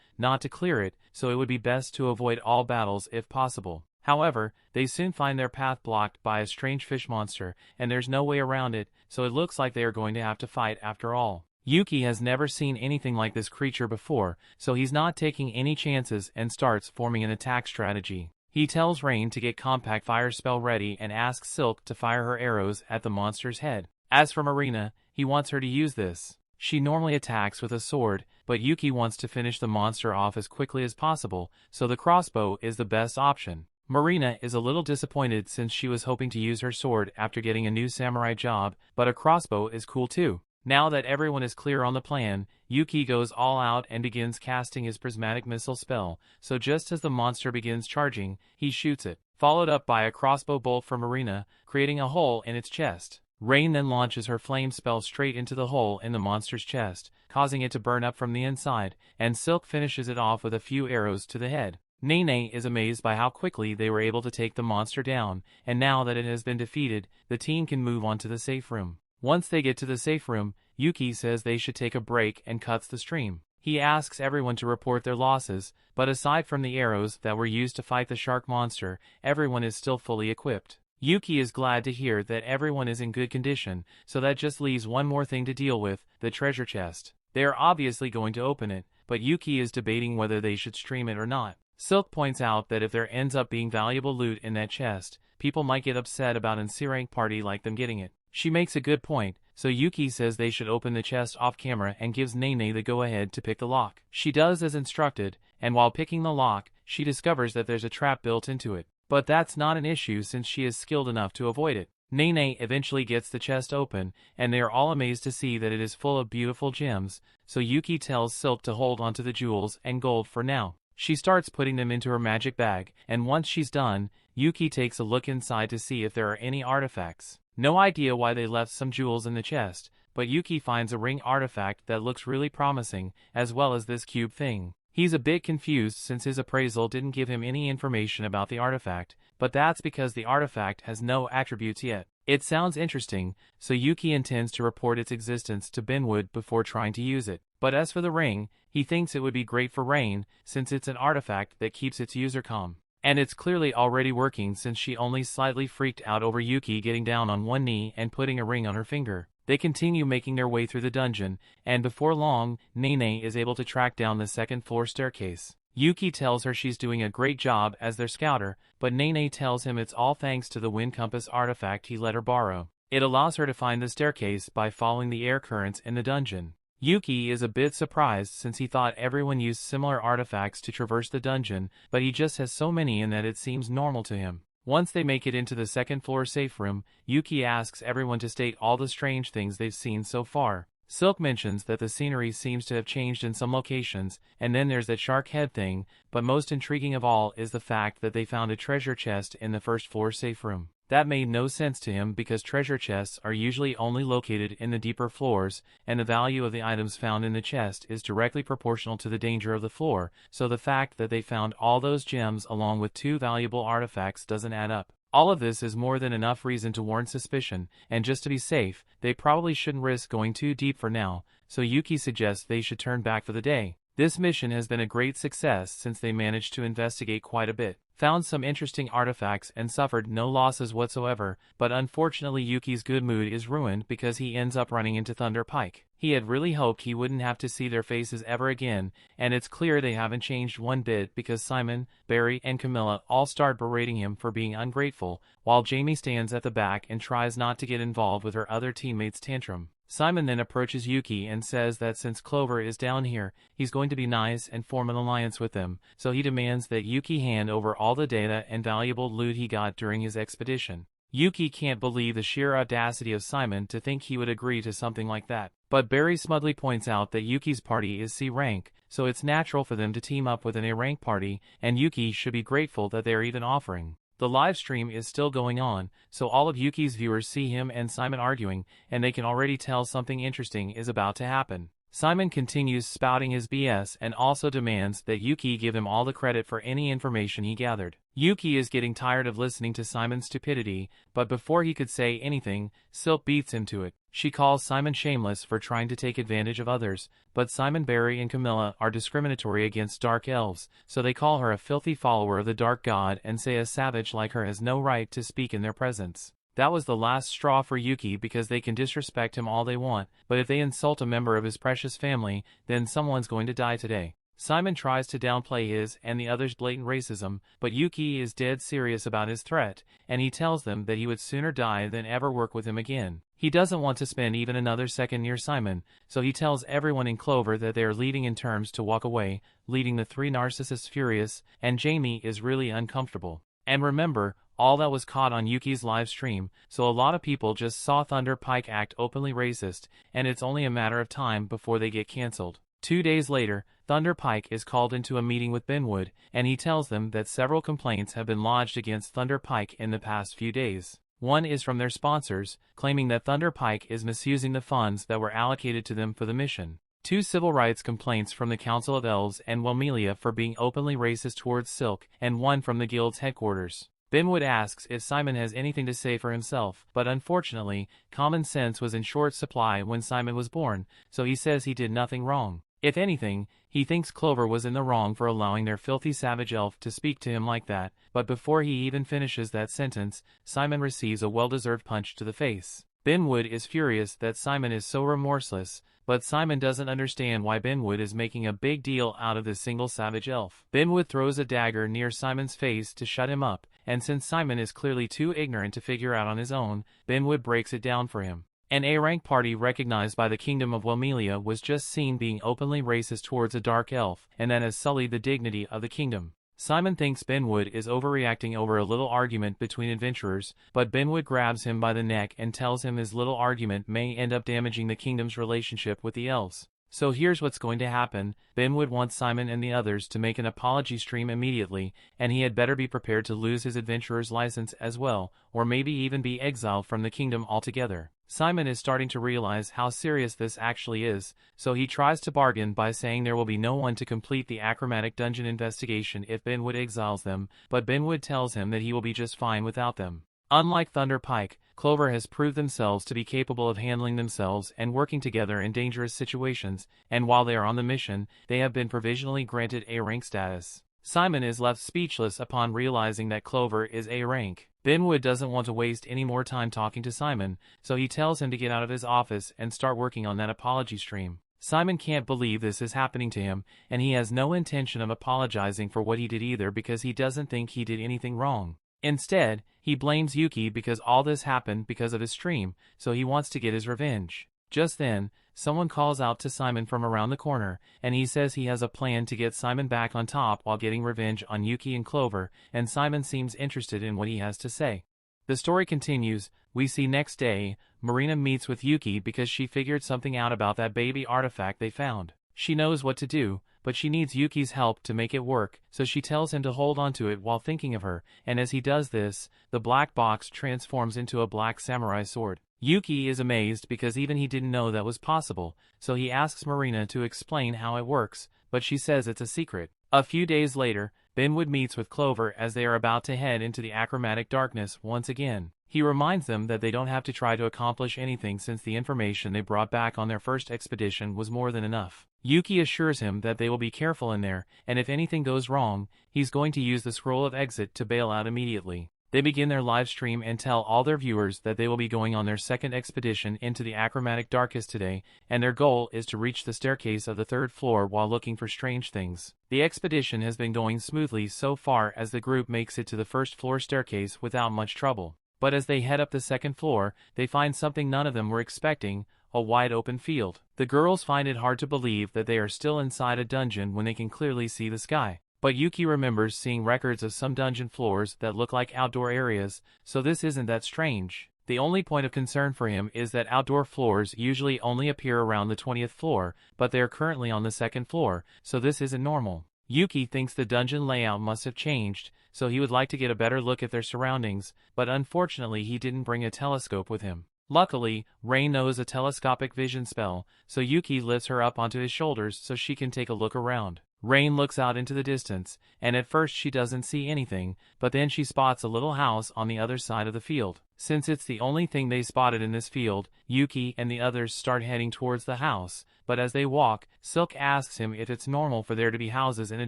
Speaker 1: not to clear it, so it would be best to avoid all battles if possible. However, they soon find their path blocked by a strange fish monster, and there's no way around it, so it looks like they are going to have to fight after all. Yuke has never seen anything like this creature before, so he's not taking any chances and starts forming an attack strategy. He tells Rain to get compact fire spell ready and asks Silk to fire her arrows at the monster's head. As for Marina, he wants her to use this. She normally attacks with a sword, but Yuke wants to finish the monster off as quickly as possible, so the crossbow is the best option. Marina is a little disappointed since she was hoping to use her sword after getting a new samurai job, but a crossbow is cool too. Now that everyone is clear on the plan, Yuke goes all out and begins casting his prismatic missile spell, so just as the monster begins charging, he shoots it, followed up by a crossbow bolt from Marina, creating a hole in its chest. Rain then launches her flame spell straight into the hole in the monster's chest, causing it to burn up from the inside, and Silk finishes it off with a few arrows to the head. Nene is amazed by how quickly they were able to take the monster down, and now that it has been defeated, the team can move on to the safe room. Once they get to the safe room, Yuke says they should take a break and cuts the stream. He asks everyone to report their losses, but aside from the arrows that were used to fight the shark monster, everyone is still fully equipped. Yuke is glad to hear that everyone is in good condition, so that just leaves one more thing to deal with, the treasure chest. They are obviously going to open it, but Yuke is debating whether they should stream it or not. Silk points out that if there ends up being valuable loot in that chest, people might get upset about an C-rank party like them getting it. She makes a good point, so Yuke says they should open the chest off camera and gives Nene the go-ahead to pick the lock. She does as instructed, and while picking the lock, she discovers that there's a trap built into it. But that's not an issue since she is skilled enough to avoid it. Nene eventually gets the chest open, and they are all amazed to see that it is full of beautiful gems, so Yuke tells Silk to hold onto the jewels and gold for now. She starts putting them into her magic bag, and once she's done, Yuke takes a look inside to see if there are any artifacts. No idea why they left some jewels in the chest, but Yuke finds a ring artifact that looks really promising, as well as this cube thing. He's a bit confused since his appraisal didn't give him any information about the artifact, but that's because the artifact has no attributes yet. It sounds interesting, so Yuke intends to report its existence to Benwood before trying to use it. But as for the ring, he thinks it would be great for Rain, since it's an artifact that keeps its user calm. And it's clearly already working since she only slightly freaked out over Yuke getting down on one knee and putting a ring on her finger. They continue making their way through the dungeon, and before long, Nene is able to track down the second-floor staircase. Yuke tells her she's doing a great job as their scouter, but Nene tells him it's all thanks to the wind compass artifact he let her borrow. It allows her to find the staircase by following the air currents in the dungeon. Yuke is a bit surprised since he thought everyone used similar artifacts to traverse the dungeon, but he just has so many in that it seems normal to him. Once they make it into the second-floor safe room, Yuke asks everyone to state all the strange things they've seen so far. Silk mentions that the scenery seems to have changed in some locations, and then there's that shark head thing, but most intriguing of all is the fact that they found a treasure chest in the first-floor safe room. That made no sense to him because treasure chests are usually only located in the deeper floors, and the value of the items found in the chest is directly proportional to the danger of the floor, so the fact that they found all those gems along with 2 valuable artifacts doesn't add up. All of this is more than enough reason to warrant suspicion, and just to be safe, they probably shouldn't risk going too deep for now, so Yuke suggests they should turn back for the day. This mission has been a great success since they managed to investigate quite a bit, found some interesting artifacts and suffered no losses whatsoever, but unfortunately Yuke's good mood is ruined because he ends up running into Thunder Pike. He had really hoped he wouldn't have to see their faces ever again, and it's clear they haven't changed one bit because Simon, Barry, and Camelot all start berating him for being ungrateful, while Jamie stands at the back and tries not to get involved with her other teammates' tantrum. Simon then approaches Yuke and says that since Clover is down here, he's going to be nice and form an alliance with them, so he demands that Yuke hand over all the data and valuable loot he got during his expedition. Yuke can't believe the sheer audacity of Simon to think he would agree to something like that. But Barry smugly points out that Yuke's party is C rank, so it's natural for them to team up with an A rank party, and Yuke should be grateful that they are even offering. The live stream is still going on, so all of Yuke's viewers see him and Simon arguing, and they can already tell something interesting is about to happen. Simon continues spouting his BS and also demands that Yuke give him all the credit for any information he gathered. Yuke is getting tired of listening to Simon's stupidity, but before he could say anything, Silk beats him to it. She calls Simon shameless for trying to take advantage of others, but Simon, Barry, and Camilla are discriminatory against dark elves, so they call her a filthy follower of the dark god and say a savage like her has no right to speak in their presence. That was the last straw for Yuke because they can disrespect him all they want, but if they insult a member of his precious family, then someone's going to die today. Simon tries to downplay his and the others' blatant racism, but Yuke is dead serious about his threat, and he tells them that he would sooner die than ever work with him again. He doesn't want to spend even another second near Simon, so he tells everyone in Clover that they are leaving in terms to walk away, leading the three narcissists furious, and Jamie is really uncomfortable. And remember, all that was caught on Yuke's live stream, so a lot of people just saw Thunder Pike act openly racist, and it's only a matter of time before they get cancelled. 2 days later, Thunder Pike is called into a meeting with Benwood, and he tells them that several complaints have been lodged against Thunder Pike in the past few days. One is from their sponsors, claiming that Thunder Pike is misusing the funds that were allocated to them for the mission. 2 civil rights complaints from the Council of Elves and Wellmelia for being openly racist towards Silk, and 1 from the guild's headquarters. Benwood asks if Simon has anything to say for himself, but unfortunately, common sense was in short supply when Simon was born, so he says he did nothing wrong. If anything, he thinks Clover was in the wrong for allowing their filthy savage elf to speak to him like that, but before he even finishes that sentence, Simon receives a well-deserved punch to the face. Benwood is furious that Simon is so remorseless, but Simon doesn't understand why Benwood is making a big deal out of this single savage elf. Benwood throws a dagger near Simon's face to shut him up, and since Simon is clearly too ignorant to figure out on his own, Benwood breaks it down for him. An A-rank party recognized by the Kingdom of Wellmelia was just seen being openly racist towards a dark elf, and that has sullied the dignity of the kingdom. Simon thinks Benwood is overreacting over a little argument between adventurers, but Benwood grabs him by the neck and tells him his little argument may end up damaging the kingdom's relationship with the elves. So here's what's going to happen. Benwood wants Simon and the others to make an apology stream immediately, and he had better be prepared to lose his adventurer's license as well, or maybe even be exiled from the kingdom altogether. Simon is starting to realize how serious this actually is, so he tries to bargain by saying there will be no one to complete the Achromatic dungeon investigation if Benwood exiles them, but Benwood tells him that he will be just fine without them. Unlike Thunder Pike, Clover has proved themselves to be capable of handling themselves and working together in dangerous situations, and while they are on the mission, they have been provisionally granted A-rank status. Simon is left speechless upon realizing that Clover is A-rank. Benwood doesn't want to waste any more time talking to Simon, so he tells him to get out of his office and start working on that apology stream. Simon can't believe this is happening to him, and he has no intention of apologizing for what he did either because he doesn't think he did anything wrong. Instead, he blames Yuke because all this happened because of his stream, so he wants to get his revenge. Just then, someone calls out to Simon from around the corner, and he says he has a plan to get Simon back on top while getting revenge on Yuke and Clover, and Simon seems interested in what he has to say. The story continues. We see next day, Marina meets with Yuke because she figured something out about that baby artifact they found. She knows what to do, but she needs Yuke's help to make it work, so she tells him to hold onto it while thinking of her, and as he does this, the black box transforms into a black samurai sword. Yuke is amazed because even he didn't know that was possible, so he asks Marina to explain how it works, but she says it's a secret. A few days later, Benwood meets with Clover as they are about to head into the Achromatic Darkness once again. He reminds them that they don't have to try to accomplish anything since the information they brought back on their first expedition was more than enough. Yuke assures him that they will be careful in there, and if anything goes wrong, he's going to use the scroll of exit to bail out immediately. They begin their live stream and tell all their viewers that they will be going on their second expedition into the Achromatic Darkness today, and their goal is to reach the staircase of the 3rd floor while looking for strange things. The expedition has been going smoothly so far as the group makes it to the 1st floor staircase without much trouble. But as they head up the 2nd floor, they find something none of them were expecting: a wide open field. The girls find it hard to believe that they are still inside a dungeon when they can clearly see the sky. But Yuke remembers seeing records of some dungeon floors that look like outdoor areas, so this isn't that strange. The only point of concern for him is that outdoor floors usually only appear around the 20th floor, but they are currently on the 2nd floor, so this isn't normal. Yuke thinks the dungeon layout must have changed, so he would like to get a better look at their surroundings, but unfortunately he didn't bring a telescope with him. Luckily, Rain knows a telescopic vision spell, so Yuke lifts her up onto his shoulders so she can take a look around. Rain looks out into the distance, and at first she doesn't see anything, but then she spots a little house on the other side of the field. Since it's the only thing they spotted in this field, Yuke and the others start heading towards the house, but as they walk, Silk asks him if it's normal for there to be houses in a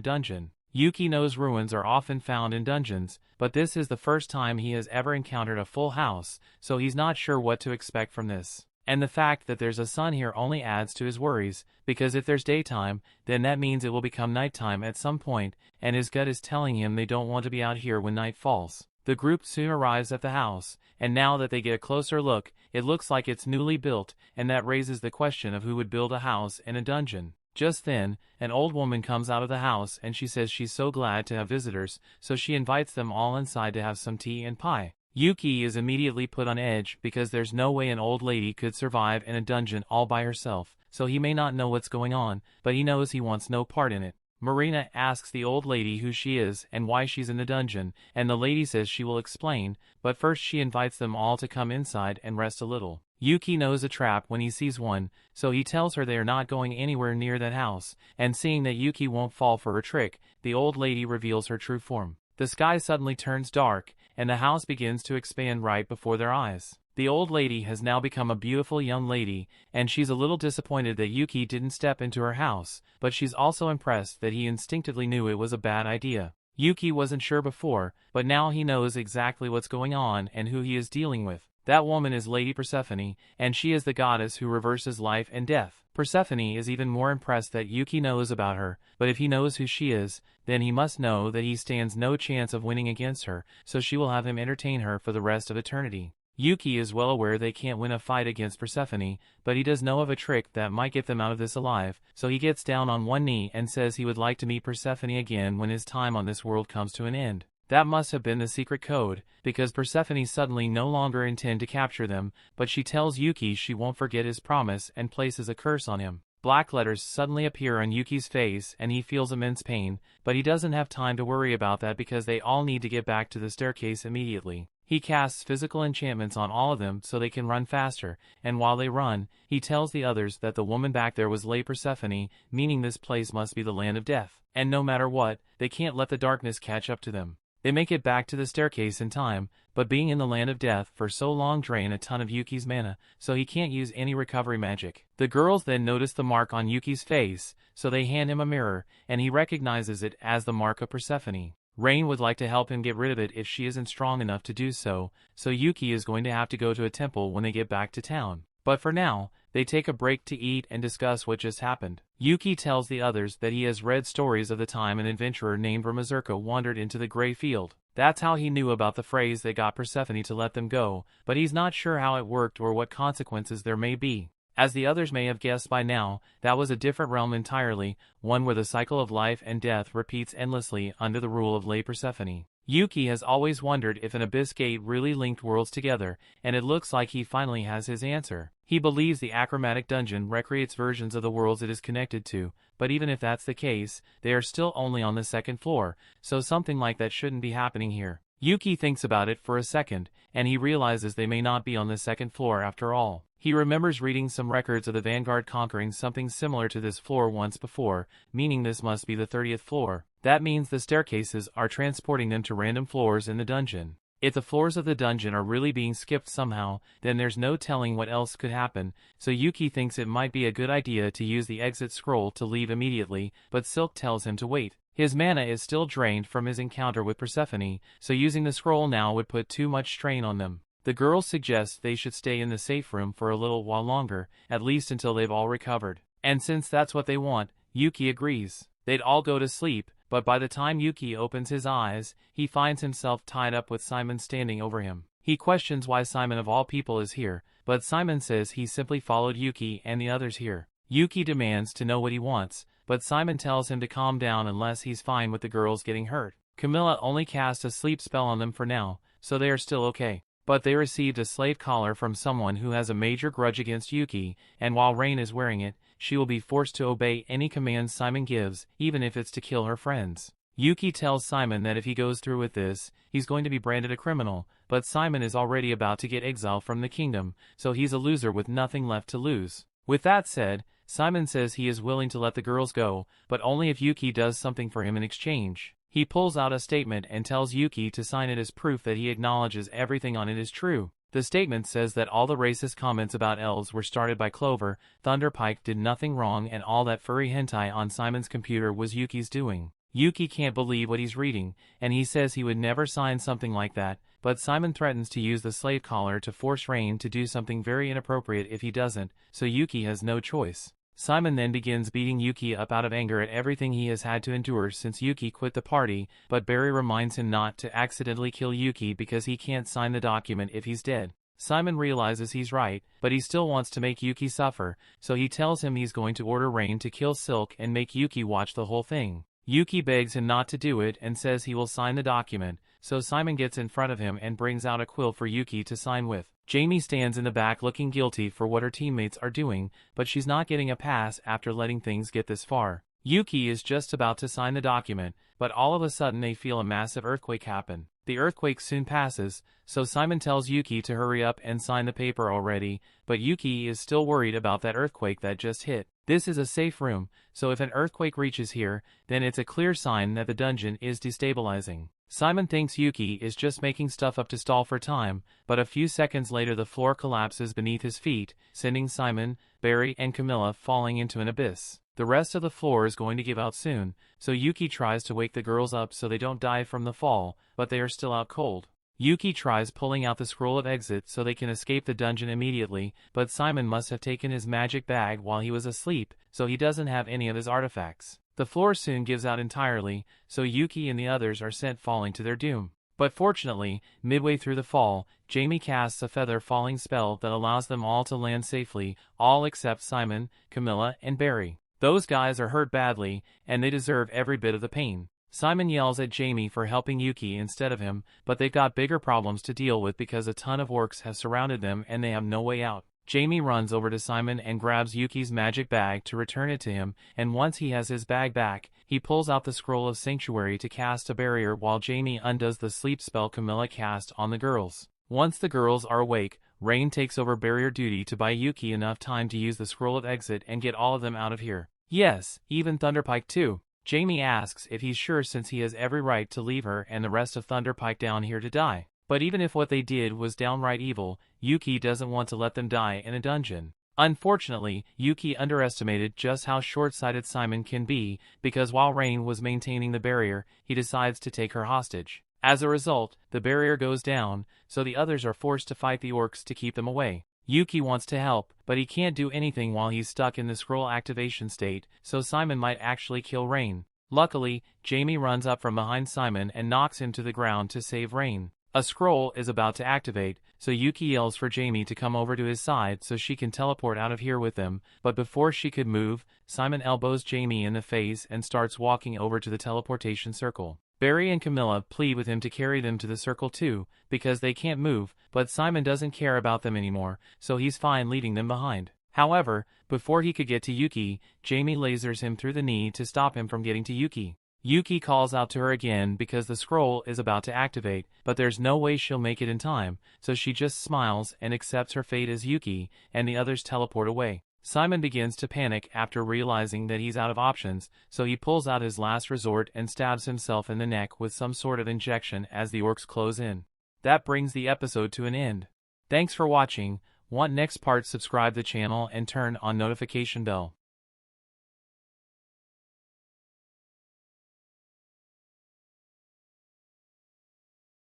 Speaker 1: dungeon. Yuke knows ruins are often found in dungeons, but this is the first time he has ever encountered a full house, so he's not sure what to expect from this. And the fact that there's a sun here only adds to his worries, because if there's daytime, then that means it will become nighttime at some point, and his gut is telling him they don't want to be out here when night falls. The group soon arrives at the house, and now that they get a closer look, it looks like it's newly built, and that raises the question of who would build a house in a dungeon. Just then, an old woman comes out of the house and she says she's so glad to have visitors, so she invites them all inside to have some tea and pie. Yuke is immediately put on edge because there's no way an old lady could survive in a dungeon all by herself, so he may not know what's going on, but he knows he wants no part in it. Marina asks the old lady who she is and why she's in the dungeon, and the lady says she will explain, but first she invites them all to come inside and rest a little. Yuke knows a trap when he sees one, so he tells her they are not going anywhere near that house, and seeing that Yuke won't fall for her trick, the old lady reveals her true form. The sky suddenly turns dark, and the house begins to expand right before their eyes. The old lady has now become a beautiful young lady, and she's a little disappointed that Yuke didn't step into her house, but she's also impressed that he instinctively knew it was a bad idea. Yuke wasn't sure before, but now he knows exactly what's going on and who he is dealing with. That woman is Lady Persephone, and she is the goddess who reverses life and death. Persephone is even more impressed that Yuke knows about her, but if he knows who she is, then he must know that he stands no chance of winning against her, so she will have him entertain her for the rest of eternity. Yuke is well aware they can't win a fight against Persephone, but he does know of a trick that might get them out of this alive, so he gets down on one knee and says he would like to meet Persephone again when his time on this world comes to an end. That must have been the secret code, because Persephone suddenly no longer intends to capture them, but she tells Yuke she won't forget his promise and places a curse on him. Black letters suddenly appear on Yuki's face and he feels immense pain, but he doesn't have time to worry about that because they all need to get back to the staircase immediately. He casts physical enchantments on all of them so they can run faster, and while they run, he tells the others that the woman back there was Lady Persephone, meaning this place must be the land of death, and no matter what, they can't let the darkness catch up to them. They make it back to the staircase in time, but being in the land of death for so long drain a ton of Yuki's mana, so he can't use any recovery magic. The girls then notice the mark on Yuki's face, so they hand him a mirror, and he recognizes it as the mark of Persephone. Rain would like to help him get rid of it if she isn't strong enough to do so, so Yuke is going to have to go to a temple when they get back to town. But for now, they take a break to eat and discuss what just happened. Yuke tells the others that he has read stories of the time an adventurer named Ramazurka wandered into the Grey Field. That's how he knew about the phrase that got Persephone to let them go, but he's not sure how it worked or what consequences there may be. As the others may have guessed by now, that was a different realm entirely, one where the cycle of life and death repeats endlessly under the rule of Lady Persephone. Yuke has always wondered if an abyss gate really linked worlds together, and it looks like he finally has his answer. He believes the Achromatic Dungeon recreates versions of the worlds it is connected to, but even if that's the case, they are still only on the second floor, so something like that shouldn't be happening here. Yuke thinks about it for a second, and he realizes they may not be on the second floor after all. He remembers reading some records of the Vanguard conquering something similar to this floor once before, meaning this must be the 30th floor. That means the staircases are transporting them to random floors in the dungeon. If the floors of the dungeon are really being skipped somehow, then there's no telling what else could happen, so Yuke thinks it might be a good idea to use the exit scroll to leave immediately, but Silk tells him to wait. His mana is still drained from his encounter with Persephone, so using the scroll now would put too much strain on them. The girls suggest they should stay in the safe room for a little while longer, at least until they've all recovered. And since that's what they want, Yuke agrees. They'd all go to sleep, but by the time Yuke opens his eyes, he finds himself tied up with Simon standing over him. He questions why Simon of all people is here, but Simon says he simply followed Yuke and the others here. Yuke demands to know what he wants, but Simon tells him to calm down unless he's fine with the girls getting hurt. Camelot only cast a sleep spell on them for now, so they are still okay. But they received a slave collar from someone who has a major grudge against Yuke, and while Rain is wearing it, she will be forced to obey any commands Simon gives, even if it's to kill her friends. Yuke tells Simon that if he goes through with this, he's going to be branded a criminal, but Simon is already about to get exiled from the kingdom, so he's a loser with nothing left to lose. With that said, Simon says he is willing to let the girls go, but only if Yuke does something for him in exchange. He pulls out a statement and tells Yuke to sign it as proof that he acknowledges everything on it is true. The statement says that all the racist comments about elves were started by Clover, Thunder Pike did nothing wrong, and all that furry hentai on Simon's computer was Yuki's doing. Yuke can't believe what he's reading, and he says he would never sign something like that, but Simon threatens to use the slave collar to force Rain to do something very inappropriate if he doesn't, so Yuke has no choice. Simon then begins beating Yuke up out of anger at everything he has had to endure since Yuke quit the party, but Barry reminds him not to accidentally kill Yuke because he can't sign the document if he's dead. Simon realizes he's right, but he still wants to make Yuke suffer, so he tells him he's going to order Rain to kill Silk and make Yuke watch the whole thing. Yuke begs him not to do it and says he will sign the document, so Simon gets in front of him and brings out a quill for Yuke to sign with. Jamie stands in the back looking guilty for what her teammates are doing, but she's not getting a pass after letting things get this far. Yuke is just about to sign the document, but all of a sudden they feel a massive earthquake happen. The earthquake soon passes, so Simon tells Yuke to hurry up and sign the paper already, but Yuke is still worried about that earthquake that just hit. This is a safe room, so if an earthquake reaches here, then it's a clear sign that the dungeon is destabilizing. Simon thinks Yuke is just making stuff up to stall for time, but a few seconds later the floor collapses beneath his feet, sending Simon, Barry, and Camilla falling into an abyss. The rest of the floor is going to give out soon, so Yuke tries to wake the girls up so they don't die from the fall, but they are still out cold. Yuke tries pulling out the scroll of exit so they can escape the dungeon immediately, but Simon must have taken his magic bag while he was asleep, so he doesn't have any of his artifacts. The floor soon gives out entirely, so Yuke and the others are sent falling to their doom. But fortunately, midway through the fall, Jamie casts a feather falling spell that allows them all to land safely, all except Simon, Camilla, and Barry. Those guys are hurt badly, and they deserve every bit of the pain. Simon yells at Jamie for helping Yuke instead of him, but they've got bigger problems to deal with because a ton of orcs have surrounded them and they have no way out. Jamie runs over to Simon and grabs Yuki's magic bag to return it to him, and once he has his bag back, he pulls out the scroll of sanctuary to cast a barrier while Jamie undoes the sleep spell Camilla cast on the girls. Once the girls are awake, Rain takes over barrier duty to buy Yuke enough time to use the scroll of exit and get all of them out of here. Yes, even Thunder Pike too. Jamie asks if he's sure since he has every right to leave her and the rest of Thunder Pike down here to die. But even if what they did was downright evil, Yuke doesn't want to let them die in a dungeon. Unfortunately, Yuke underestimated just how short-sighted Simon can be, because while Rain was maintaining the barrier, he decides to take her hostage. As a result, the barrier goes down, so the others are forced to fight the orcs to keep them away. Yuke wants to help, but he can't do anything while he's stuck in the scroll activation state, so Simon might actually kill Rain. Luckily, Jamie runs up from behind Simon and knocks him to the ground to save Rain. A scroll is about to activate, so Yuke yells for Jamie to come over to his side so she can teleport out of here with them, but before she could move, Simon elbows Jamie in the face and starts walking over to the teleportation circle. Barry and Camilla plead with him to carry them to the circle too, because they can't move, but Simon doesn't care about them anymore, so he's fine leaving them behind. However, before he could get to Yuke, Jamie lasers him through the knee to stop him from getting to Yuke. Yuke calls out to her again because the scroll is about to activate, but there's no way she'll make it in time, so she just smiles and accepts her fate as Yuke, and the others teleport away. Simon begins to panic after realizing that he's out of options, so he pulls out his last resort and stabs himself in the neck with some sort of injection as the orcs close in. That brings the episode to an end. Thanks for watching. Want next part? Subscribe the channel and turn on notification bell.